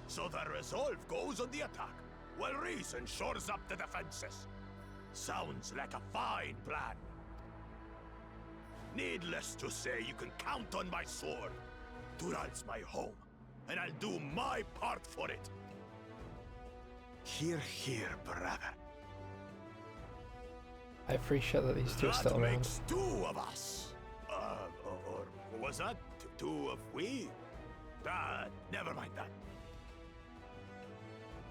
So the resolve goes on the attack, while reason shores up the defenses. Sounds like a fine plan. Needless to say, you can count on my sword. Dural's my home, and I'll do my part for it. Hear, hear, brother. I appreciate that these two are still That around. makes two of us. Or was that two of we? Never mind that.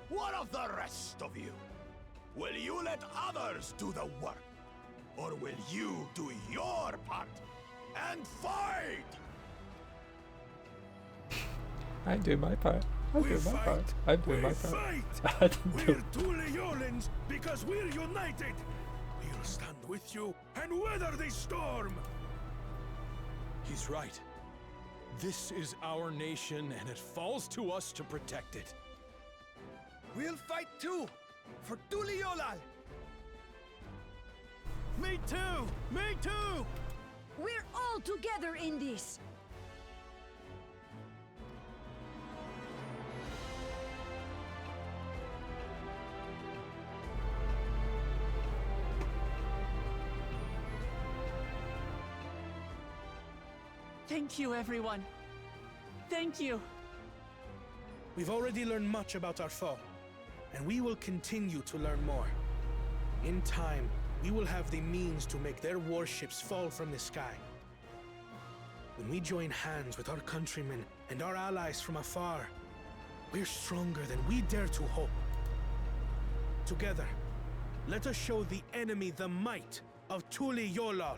What of the rest of you? Will you let others do the work? Or will you do your part and fight? I do my part. I do my part. I do my part. I didn't do We're two Leolins because we're united. We'll stand with you and weather this storm. He's right. This is our nation, and it falls to us to protect it. We'll fight too, for Tuliolal. Me too! Me too! We're all together in this! Thank you, everyone. Thank you. We've already learned much about our foe, and we will continue to learn more. In time, we will have the means to make their warships fall from the sky. When we join hands with our countrymen and our allies from afar, we're stronger than we dare to hope. Together, let us show the enemy the might of Tuli Yolal.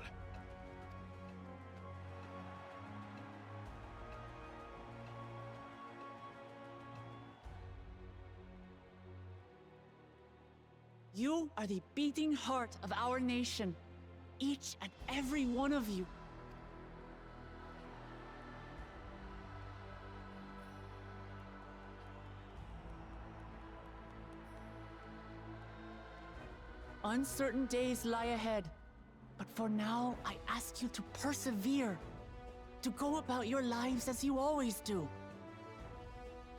You are the beating heart of our nation. Each and every one of you. Uncertain days lie ahead, but for now, I ask you to persevere, to go about your lives as you always do.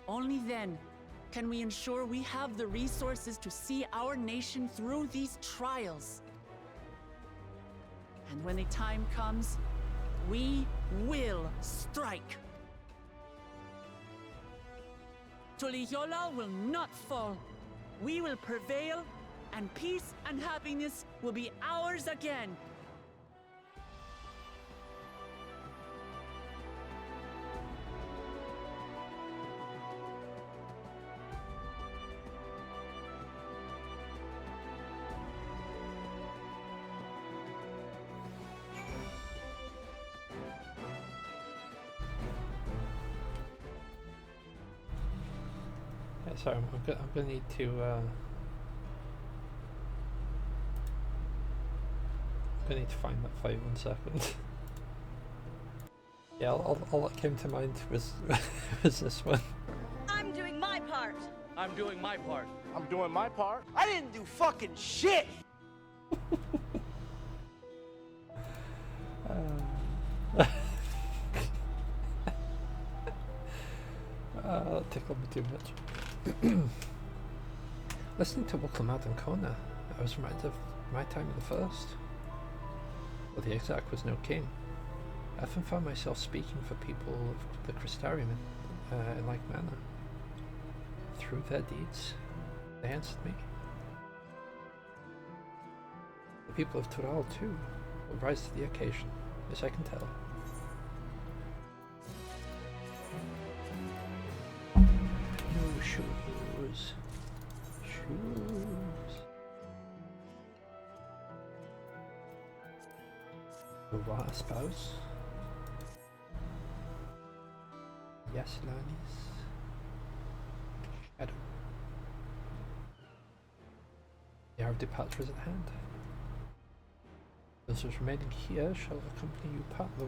Only then can we ensure we have the resources to see our nation through these trials. And when the time comes, we will strike. Tuliyola will not fall. We will prevail, and peace and happiness will be ours again. Sorry, I'm gonna need to find that fight 1 second. Yeah, all that came to mind was was this one. I'm doing my part. I'm doing my part. I'm doing my part. I didn't do fucking shit! That tickled me too much. Listening to Wuklamad and Kona, I was reminded of my time in the First. Well, the Exarch was no king. I often found myself speaking for people of the Crystarium in like manner. Through their deeds, they answered me. The people of Tural, too, will rise to the occasion, as I can tell. No shoes. Shoes. The Wa spouse. Yes, Lanis. Shadow. The hour of departure is at hand. Those remaining here shall accompany you part of the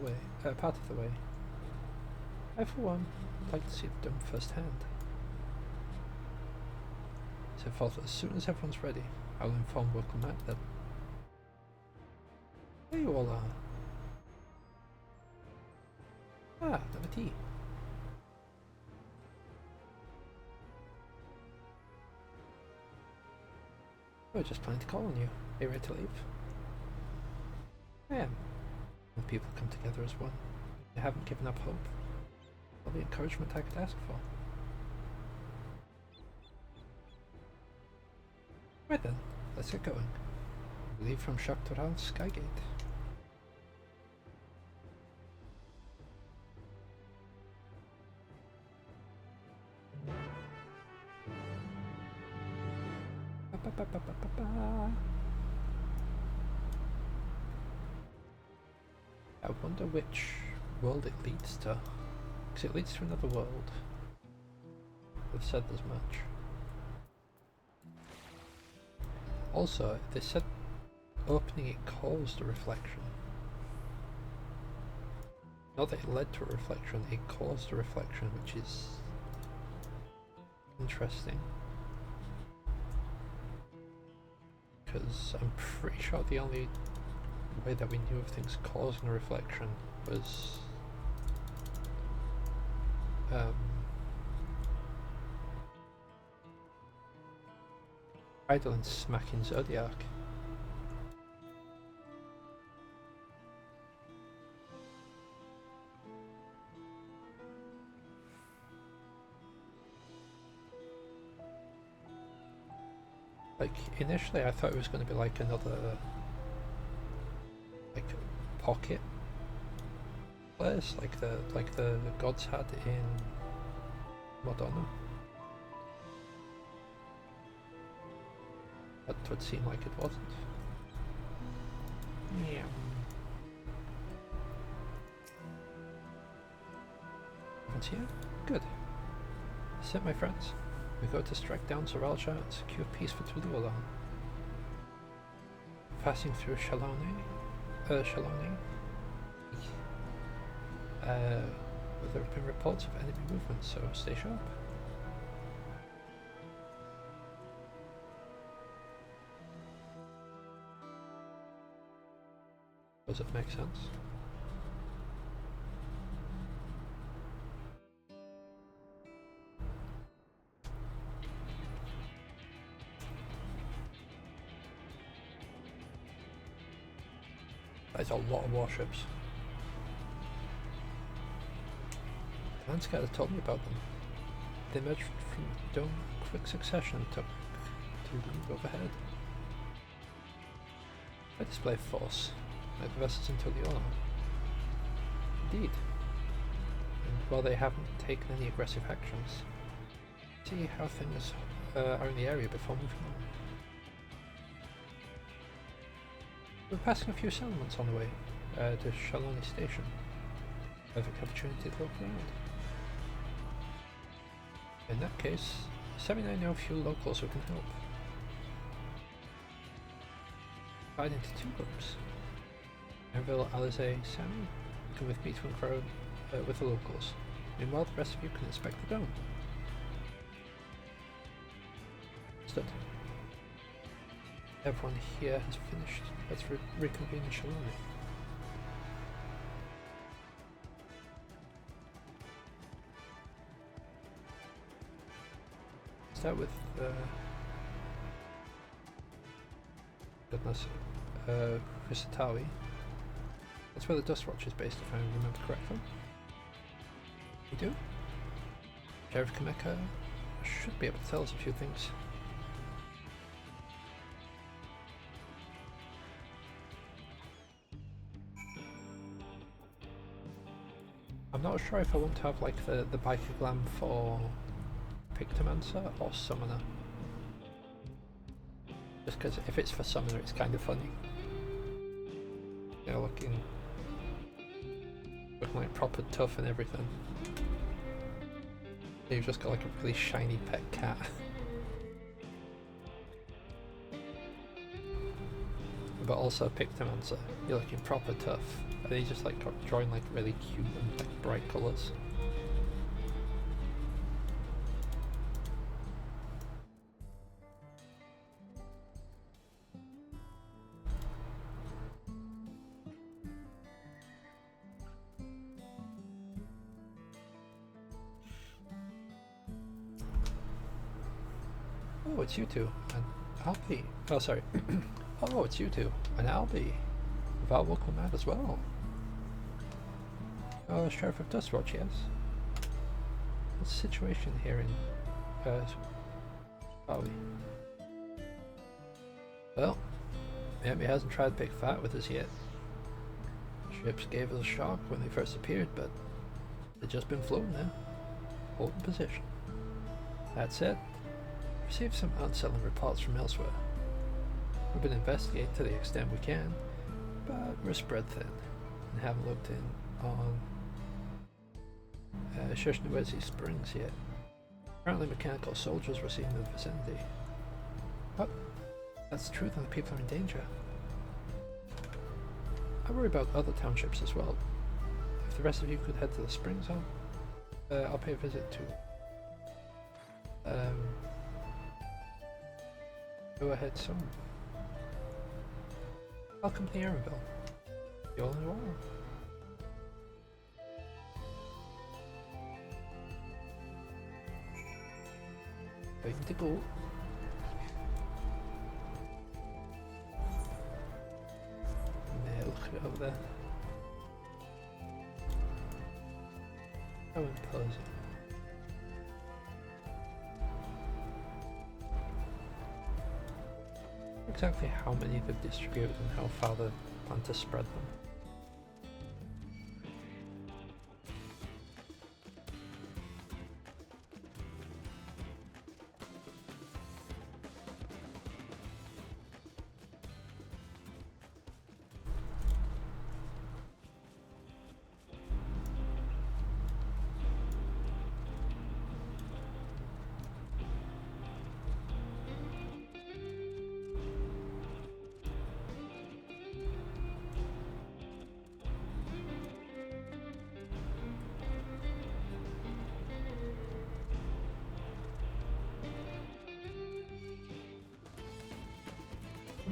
way. I, for one, would like to see the dome firsthand. So, Father, as soon as everyone's ready, I will inform Wuklamad that there you all are. Ah, number tea. I was just planning to call on you. Are you ready to leave? I am. When people come together as one, they haven't given up hope. All the encouragement I could ask for. Right then, let's get going. We leave from Shaktural Skygate. I wonder which world it leads to, because it leads to another world. They've said as much. Also, they said opening it caused a reflection. Not that it led to a reflection, it caused a reflection, which is interesting. Because I'm pretty sure the only way that we knew of things causing a reflection was Eidolon smacking Zodiac. Like, initially I thought it was going to be like another pocket place like the gods had in Madonna. That would seem like it wasn't. Yeah. What's here? Good. Sit, my friends. We go to strike down Zoralja and secure peace for Tulualan. Passing through Shalone. There have been reports of enemy movement, so stay sharp. Does it make sense? That's a lot of warships. Landscatter told me about them. They emerged from the dome in quick succession and took to move overhead. I display force, like the vessels in Tulualan. Indeed. And while they haven't taken any aggressive actions, see how things are in the area before moving on. We're passing a few settlements on the way to Shaloni Station. Perfect opportunity to look around. In that case, Sami and I know a few locals who can help. Divide into two groups. Ervil, Alize, Sami, come with me to encroach with the locals. Meanwhile, the rest of you can inspect the dome. Understood. Everyone here has finished. Let's reconvene in Shaloni. Start with goodness, Kusatawi. That's where the Dustwatch is based, if I remember correctly. You do? Sheriff Kameka should be able to tell us a few things. I'm not sure if I want to have like the biker glam for Pictomancer or Summoner. Just because if it's for Summoner it's kind of funny. You know, looking like proper tough and everything. You've just got like a really shiny pet cat. But also Pictomancer, you're looking proper tough. And he's just like drawing like really cute and like bright colours. Oh, it's you two, and Albie. Oh, sorry. Oh, it's you two, and Albie. Val will come out as well. Oh, Sheriff of Dustwatch, yes. What's the situation here in Albie? Well, Miami hasn't tried to pick a fight with us yet. Ships gave us a shock when they first appeared, but they've just been floating now, holding position. That said, received some unsettling reports from elsewhere. We've been investigating to the extent we can, but we're spread thin and haven't looked in on Shishnuezi Springs yet. Apparently mechanical soldiers were seen in the vicinity. But that's true, then the people are in danger. I worry about other townships as well. If the rest of you could head to the springs, I'll pay a visit to. Go ahead, son. Welcome to Erenville. You all in a while. Going to go. Yeah, look at it over there. How imposing. Exactly how many they've distributed and how far they plan to spread them.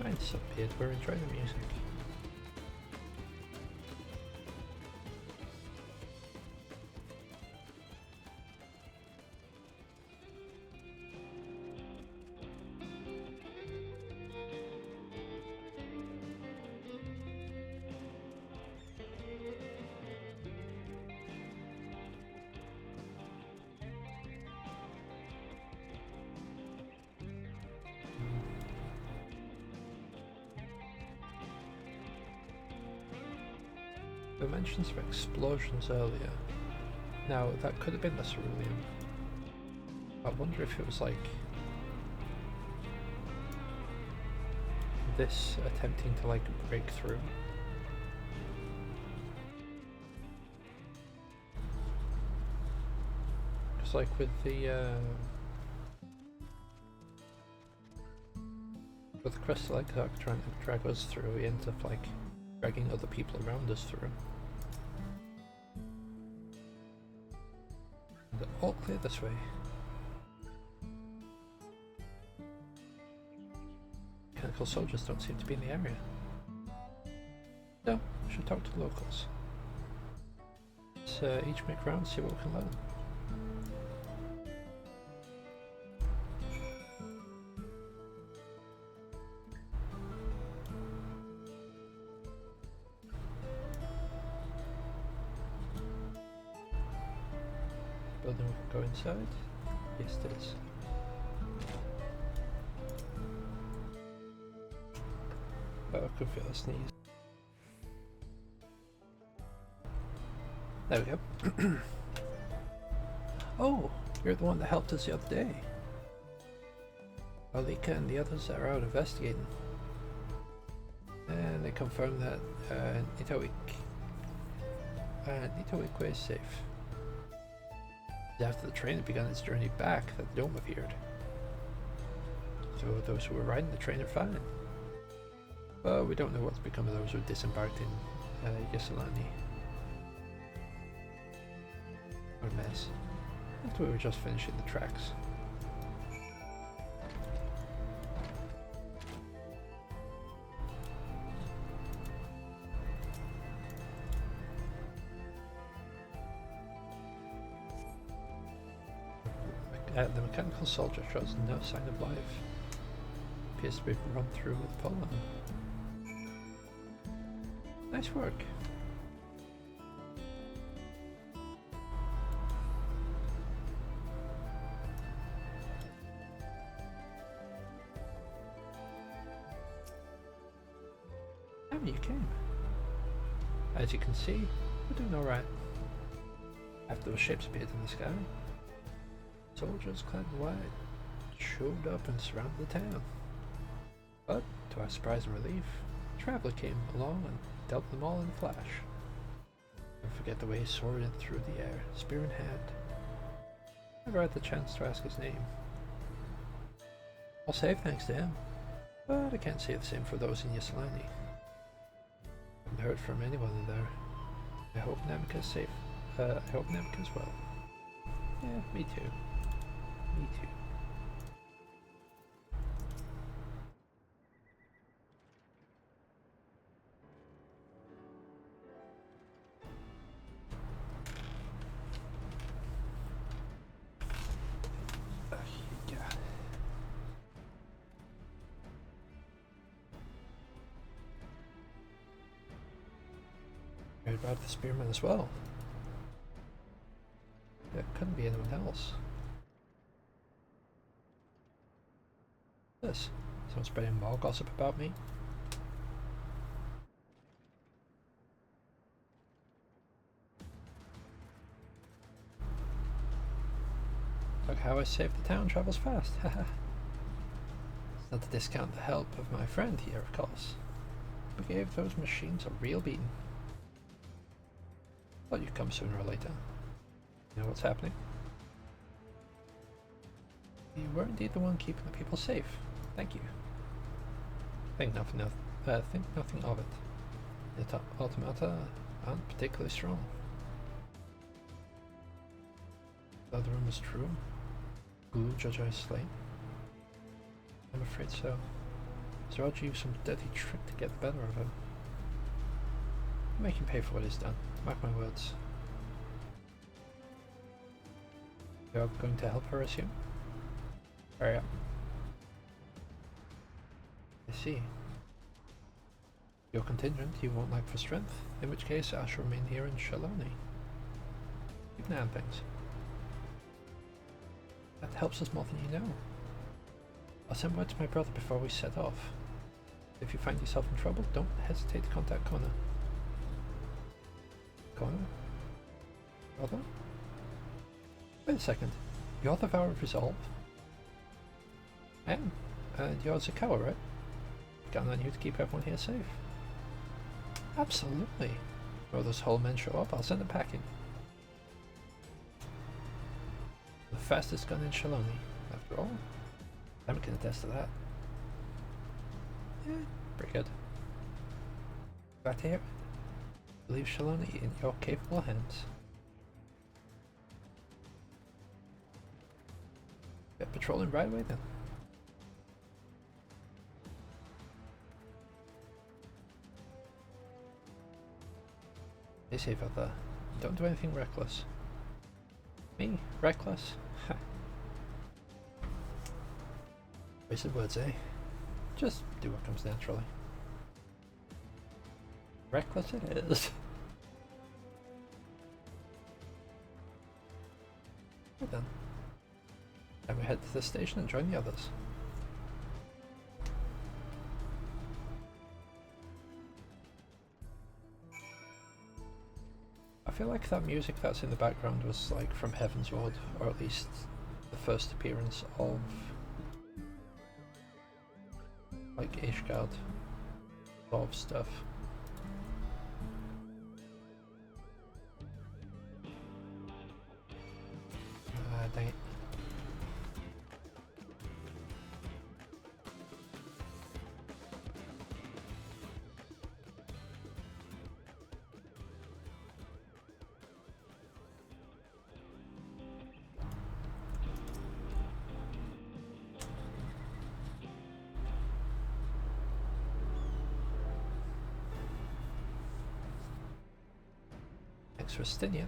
Mind so be it, we're enjoying the music. There were mentions of explosions earlier. Now, that could have been the cerulean. I wonder if it was like this attempting to like break through. Because like with the crystal egg trying to drag us through, we end up like dragging other people around us through. And all clear this way. Mechanical soldiers don't seem to be in the area. No, we should talk to the locals. Let's each make rounds, see what we can learn. Building we can go inside? Yes, it is. Oh, I could feel a sneeze. There we go. Oh, you're the one that helped us the other day. Alika and the others are out investigating. And they confirmed that Nitowique is safe. After the train had begun its journey back, that the dome appeared. So those who were riding the train are fine. But we don't know what's become of those who disembarked in Ysolani. What a mess. I thought we were just finishing the tracks. The mechanical soldier shows no sign of life. Appears to be run through with pollen. Nice work. You came. As you can see, we're doing alright. After those ships appeared in the sky, soldiers clad in white showed up and surrounded the town. But, to our surprise and relief, a traveler came along and dealt them all in a flash. Don't forget the way he soared in through the air, spear in hand. Never had the chance to ask his name. All safe thanks to him, but I can't say the same for those in Ysolani. Haven't heard from anyone in there. I hope Namika's safe. I hope Namika's well. Yeah, me too. Me too. Heard about the spearman as well. There couldn't be anyone else. This. Someone spreading more gossip about me. Look how I saved the town travels fast. Haha. It's not to discount the help of my friend here, of course. We gave those machines a real beating. Thought you'd come sooner or later. You know what's happening? You were indeed the one keeping the people safe. Thank you. Think nothing of it. The automata aren't particularly strong. The other one was true. Gulu Jaja is slain. I'm afraid so. Zeraj used some dirty trick to get the better of him. Make him pay for what he's done. Mark my words. You're going to help her, assume? Hurry up. I see. Your contingent you won't lack for strength, in which case I shall remain here in Shaloni. Keep an eye on things. That helps us more than you know. I'll send word to my brother before we set off. If you find yourself in trouble, don't hesitate to contact Connor. Connor? Brother? Wait a second. You're the Vow of Resolve? I am. And you're Zakawa, right? Counting on you to keep everyone here safe. Absolutely. When those whole men show up, I'll send them packing. The fastest gun in Shaloni, after all. I can attest to that. Yeah, pretty good. Glad to hear it. Leave Shaloni in your capable hands. Get patrolling right away then. Stay safe out there. Don't do anything reckless. Me? Reckless? Ha. Wasted words, eh? Just do what comes naturally. Reckless it is. Right then. Then we head to the station and join the others. I feel like that music that's in the background was like from Heavensward, or at least the first appearance of like Ishgard sort of stuff. Dang it. Thanks for Stinian.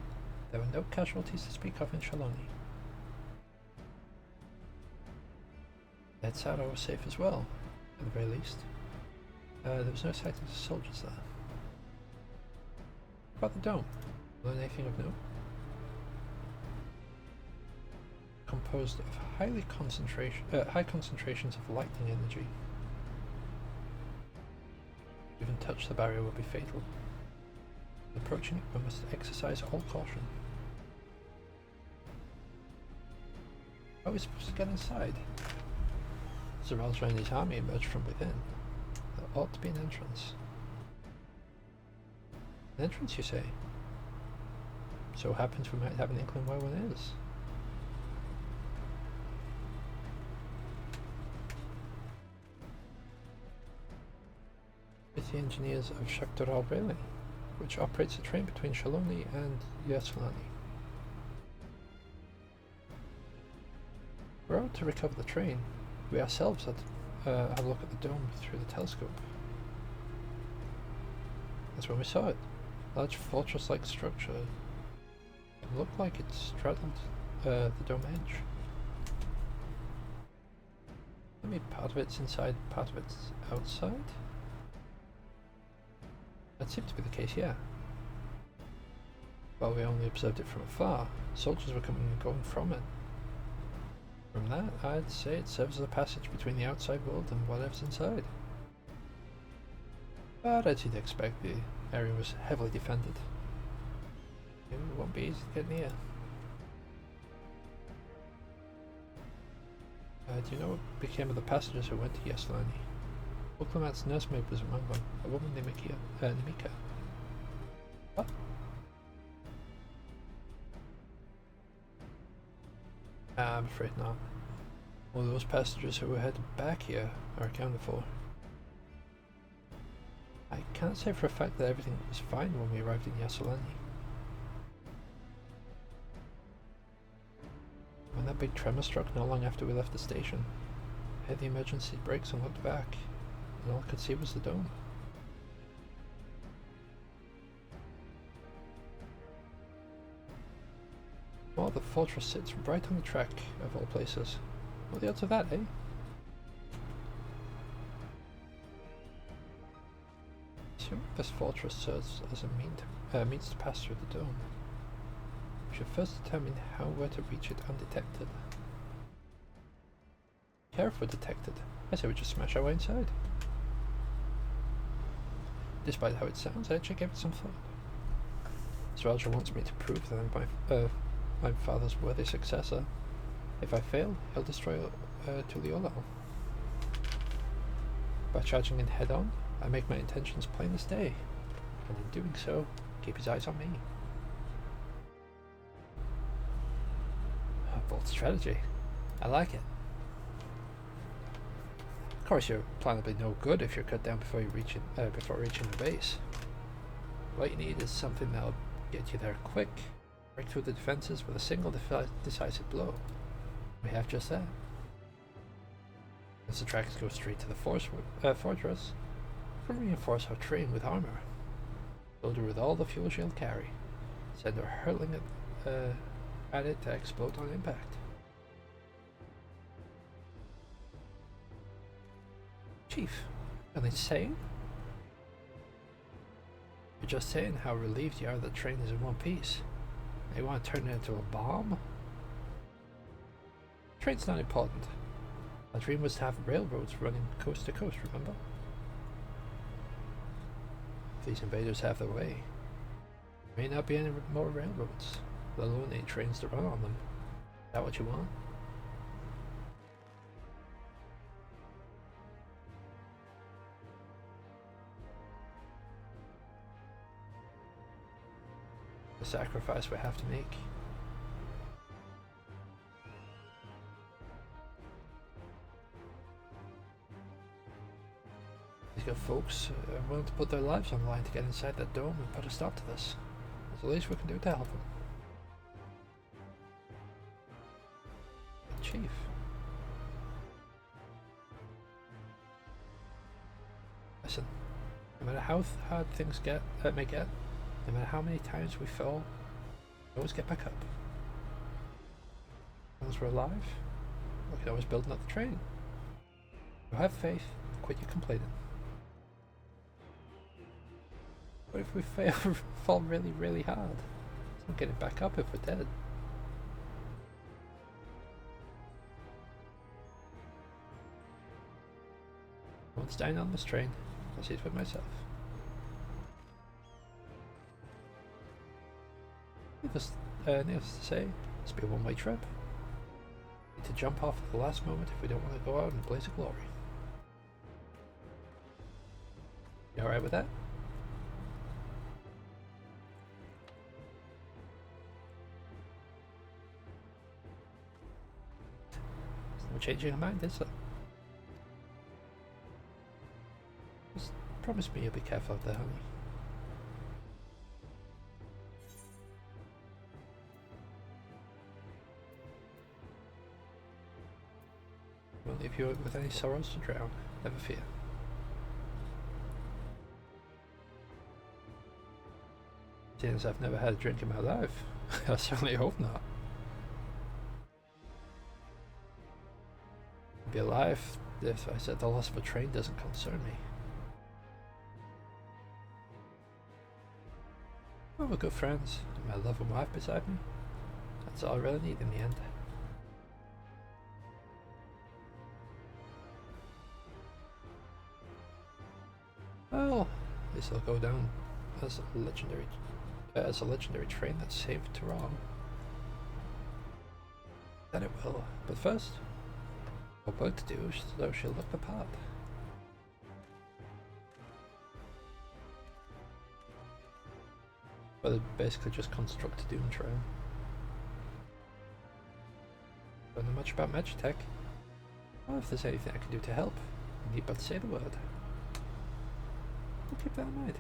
There were no casualties to speak of in Shaloni. Head Sado was safe as well, at the very least. There was no sightings of soldiers there. About the dome, learn anything of note? Composed of high concentrations of lightning energy. Even touch the barrier would be fatal. Approaching it, we must exercise all caution. How are we supposed to get inside? Zeral's and his army emerged from within. There ought to be an entrance. An entrance, you say? So happens we might have an inkling where one is. It's the engineers of Shaktoral Railway, which operates a train between Shaloni and Yaslani. We're out to recover the train. We ourselves had had a look at the dome through the telescope. That's when we saw it. Large fortress-like structure. It looked like it straddled the dome edge. Maybe part of it's inside, part of it's outside? That seemed to be the case, yeah. While we only observed it from afar, soldiers were coming and going from it. From that, I'd say it serves as a passage between the outside world and whatever's inside. But as you'd expect, the area was heavily defended. It won't be easy to get near. Do you know what became of the passengers who went to Yaslani? Oklamat's nursemaid was among them, a woman named Namika. What? I'm afraid not. All those passengers who were headed back here are accounted for. I can't say for a fact that everything was fine when we arrived in Yaslani. When that big tremor struck not long after we left the station, I hit the emergency brakes and looked back. and all I could see was the dome. Well, the fortress sits right on the track, of all places. What are the odds of that, eh? Assuming this fortress serves as a means to pass through the dome, we should first determine how we're to reach it undetected. Care if we're detected, I say we just smash our way inside. Despite how it sounds, I actually gave it some thought. Srelja wants me to prove that I'm my father's worthy successor. If I fail, he'll destroy Tuliolal. By charging in head-on, I make my intentions plain as day, and in doing so, keep his eyes on me. A bold strategy. I like it. Of course, your plan will be no good if you're cut down before reaching the base. What you need is something that'll get you there quick, break through the defenses with a single decisive blow. We have just that. As the tracks go straight to the fortress, we can reinforce our train with armor. Load her with all the fuel she'll carry. Send her hurtling at it to explode on impact. Chief, are they saying? You're just saying how relieved you are that the train is in one piece. They want to turn it into a bomb? Train's not important. My dream was to have railroads running coast to coast, remember? If these invaders have their way, there may not be any more railroads, let alone any trains to run on them. Is that what you want? The sacrifice we have to make. These good folks are willing to put their lives on the line to get inside that dome and put a stop to this. That's the least we can do to help them. But Chief. Listen, no matter how hard things may get, no matter how many times we fall, we always get back up. As long as we're alive, we can always build another train. You have faith, quit your complaining. What if we fall really, really hard? It's not getting back up if we're dead. No one's dying on this train. I see it for myself. Needless to say, this will be a one-way trip. We need to jump off at the last moment if we don't want to go out in a blaze of glory. You alright with that? There's no changing your mind, is there? Just promise me you'll be careful out there, honey. Won't leave you with any sorrows to drown, never fear. Seeing as I've never had a drink in my life, I certainly hope not. I'd be alive if I said the loss of a train doesn't concern me. Well, we're good friends, and my loving wife beside me. That's all I really need in the end. Well, this will go down as a legendary train that saved Tural. Then it will. But first, what we're to do so she'll look the part. But basically just construct a Doom trail. Don't know much about Magitech. Well, if there's anything I can do to help, you need but say the word. We'll keep that in mind.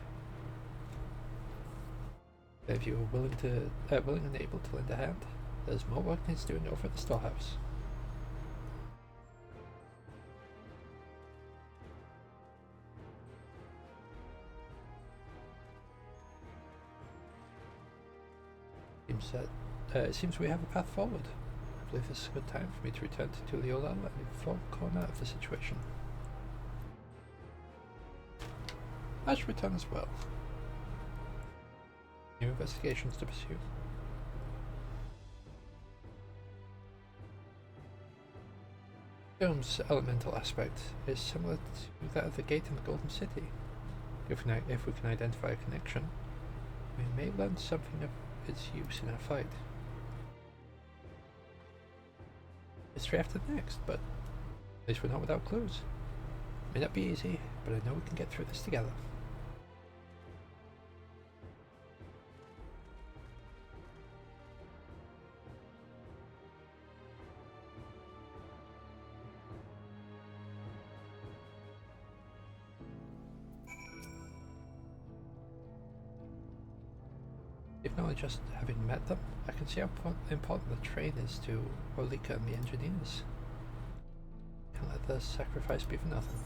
If you are willing and able to lend a hand, there's more work needs doing over at the storehouse. it seems we have a path forward. I believe this is a good time for me to return to Tuliyollal and inform Kona of the situation. I should return as well. New investigations to pursue. Dome's elemental aspect is similar to that of the gate in the Golden City. If we can identify a connection, we may learn something of its use in our fight. Mystery after the next, but at least we're not without clues. May not be easy, but I know we can get through this together. If not just having met them, I can see how important the train is to Olika and the engineers. Can't let the sacrifice be for nothing.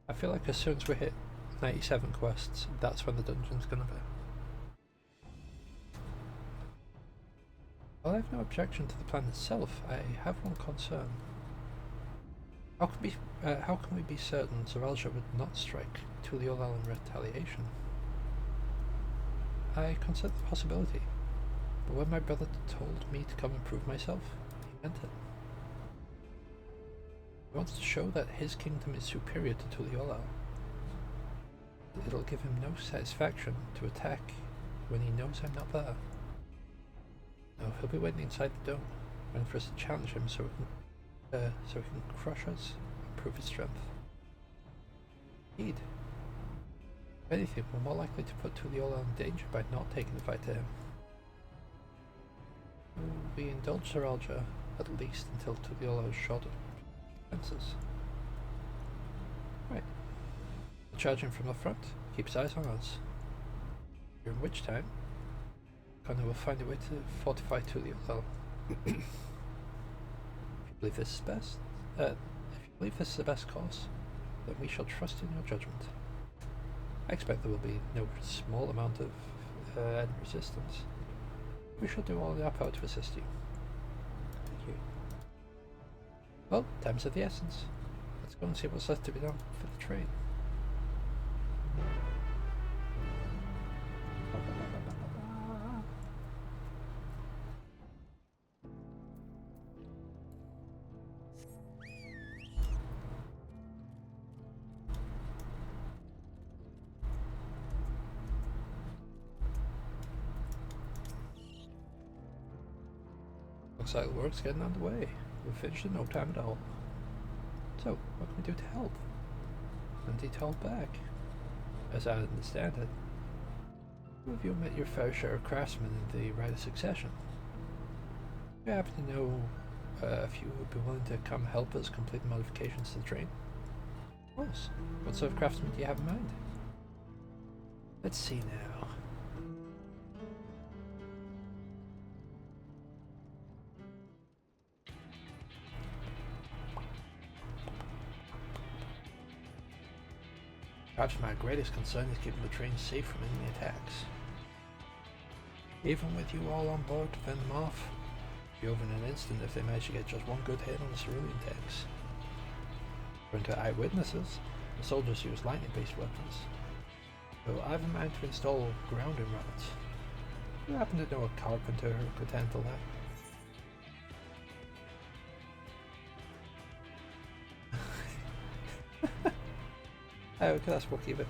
I feel like as soon as we hit 97 quests, that's when the dungeon's gonna be. While I have no objection to the plan itself, I have one concern. How can we be certain Zoraljah would not strike Tuliyollal in retaliation? I consider the possibility, but when my brother told me to come and prove myself, he meant it. He wants to show that his kingdom is superior to Tuliyollal. It'll give him no satisfaction to attack when he knows I'm not there. No, he'll be waiting inside the dome, waiting for us to challenge him so he can crush us and prove his strength. Indeed. If anything, we're more likely to put Tuliyollal in danger by not taking the fight to him. We indulge Zoraljah at least until Tuliyollal is shot of defenses. Right. We'll charge him from the front, keep his eyes on us. During which time, Connor will find a way to fortify Tuliyollal. Believe this is best? If you believe this is the best course, then we shall trust in your judgment. I expect there will be no small amount of enemy resistance. We shall do all in our power to assist you. Thank you. Well, time's of the essence. Let's go and see what's left to be done for the train. Looks like the work's getting underway. We'll finish in no time at all. So, what can we do to help? And he told back. As I understand it, who of you met your fair share of craftsmen in the Rite of Succession? Do you happen to know a few who would be willing to come help us complete the modifications to the train? Of course. What sort of craftsmen do you have in mind? Let's see now. Perhaps my greatest concern is keeping the train safe from enemy attacks. Even with you all on board to fend them off, be over in an instant if they manage to get just one good hit on the cerulean tanks. According to eyewitnesses, the soldiers use lightning-based weapons, so I have in mind to install grounding rods. Do you happen to know a carpenter who could handle that? Oh, okay, that's what even.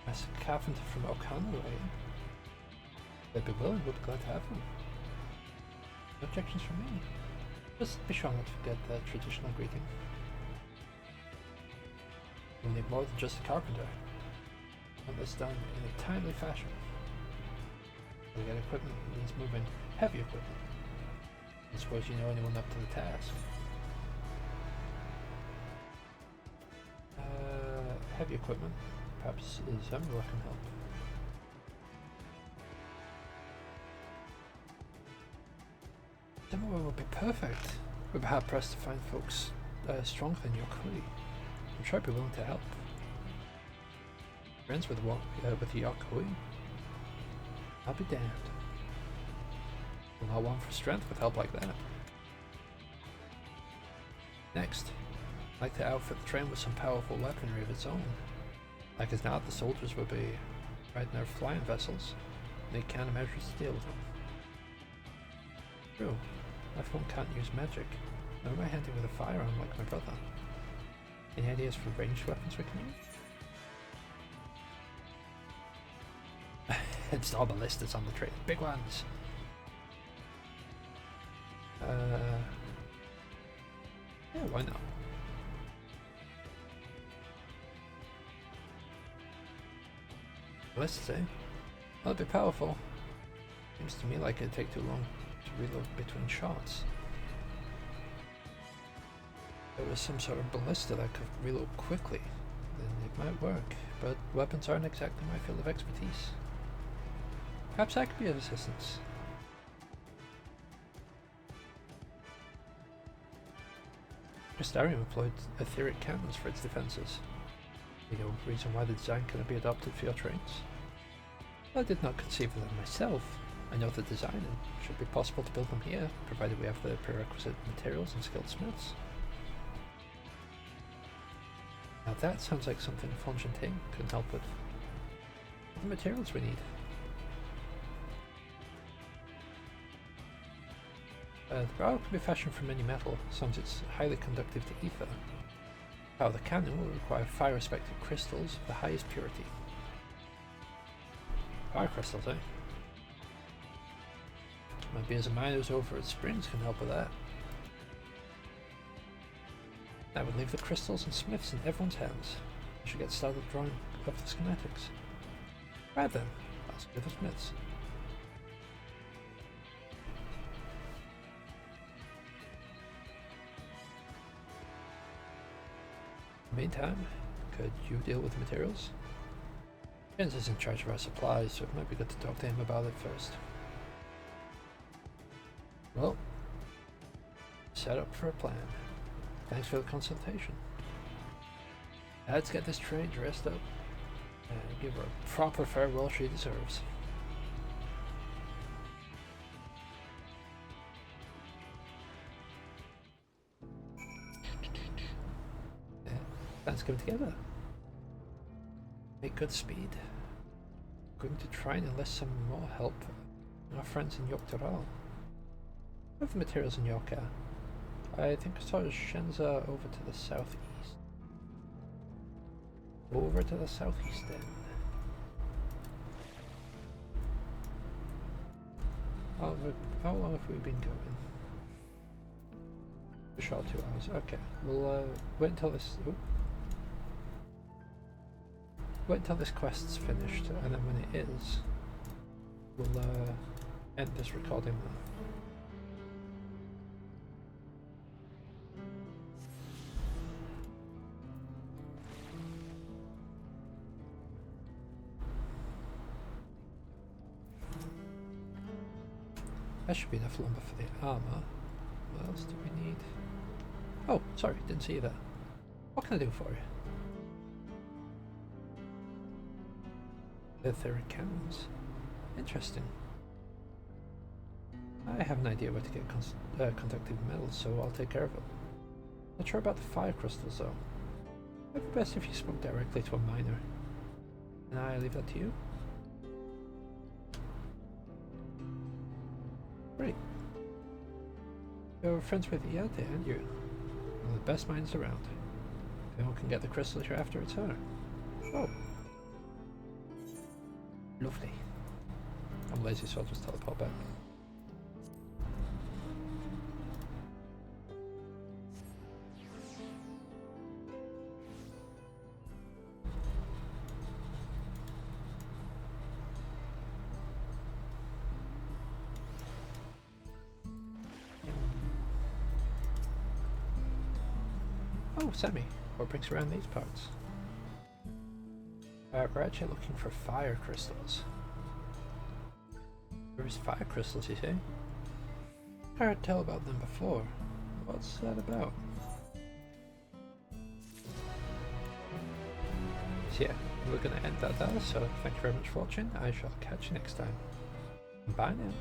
As a carpenter from O'Connor, they'd be willing, would be glad to have them. No objections from me. Just be sure not to forget the traditional greeting. We'll need more than just a carpenter. Want this done in a timely fashion. We get equipment that needs moving, heavy equipment. I suppose you know anyone up to the task. Heavy equipment, perhaps is Emrah can help. Well, it would be perfect. We'd be hard pressed to find folks stronger than Yokui. I'm sure I'd be willing to help. Friends with Yokui? I'll be damned. Well, not one for strength with help like that. Next, I'd like to outfit the train with some powerful weaponry of its own. Like as not, the soldiers will be riding their flying vessels. Need countermeasures to deal with them. True, my phone can't use magic. Nor am I handy with a firearm like my brother. Any ideas for ranged weapons we can use? Install ballistas on the train. Big ones! Yeah, why not? Ballistas, eh? That'd be powerful. Seems to me like it'd take too long to reload between shots. If there was some sort of ballista that could reload quickly, then it might work, but weapons aren't exactly my field of expertise. Perhaps I could be of assistance. Crystarium employed etheric cannons for its defenses. You know, reason why the design cannot be adopted for your trains? I did not conceive of them myself. I know the design and it should be possible to build them here, provided we have the prerequisite materials and skilled smiths. Now that sounds like something Fongenting can help with. The materials we need. The barrel can be fashioned from any metal, as long as it's highly conductive to ether. Power the cannon will require fire-respected crystals of the highest purity. Fire crystals, eh? Might be as a miners over at Springs can help with that. That would leave the crystals and smiths in everyone's hands. I should get started drawing up the schematics. Right then, I'll see the smiths. Meantime, could you deal with the materials? Jens is in charge of our supplies, so it might be good to talk to him about it first. Well, set up for a plan. Thanks for the consultation. Let's get this train dressed up and give her a proper farewell she deserves. Plans come together. Make good speed. Going to try and enlist some more help from our friends in Yoktaral. Have the materials in Yorka. I think I saw Shenza over to the southeast. Over to the southeast then. How long have we been going? A short 2 hours. Okay, we'll wait until this. Wait until this quest's finished, and then when it is, we'll end this recording now. That should be enough lumber for the armor. What else do we need? Oh, sorry, didn't see that. What can I do for you? Etheric cannons. Interesting. I have an idea where to get conductive metals, so I'll take care of it. Not sure about the fire crystals though. It'd be best if you spoke directly to a miner. And I leave that to you? Great. You're friends with Iate, aren't you? One of the best miners around. If anyone can get the crystals you're after, it's her. Oh. Lovely. I'm lazy, so I'll just teleport back. Oh, Sammy. What brings around these parts? We're actually looking for fire crystals. Where's fire crystals, you say? I heard tell about them before. What's that about? So yeah, we're going to end that there, so thank you very much for watching. I shall catch you next time. Bye now.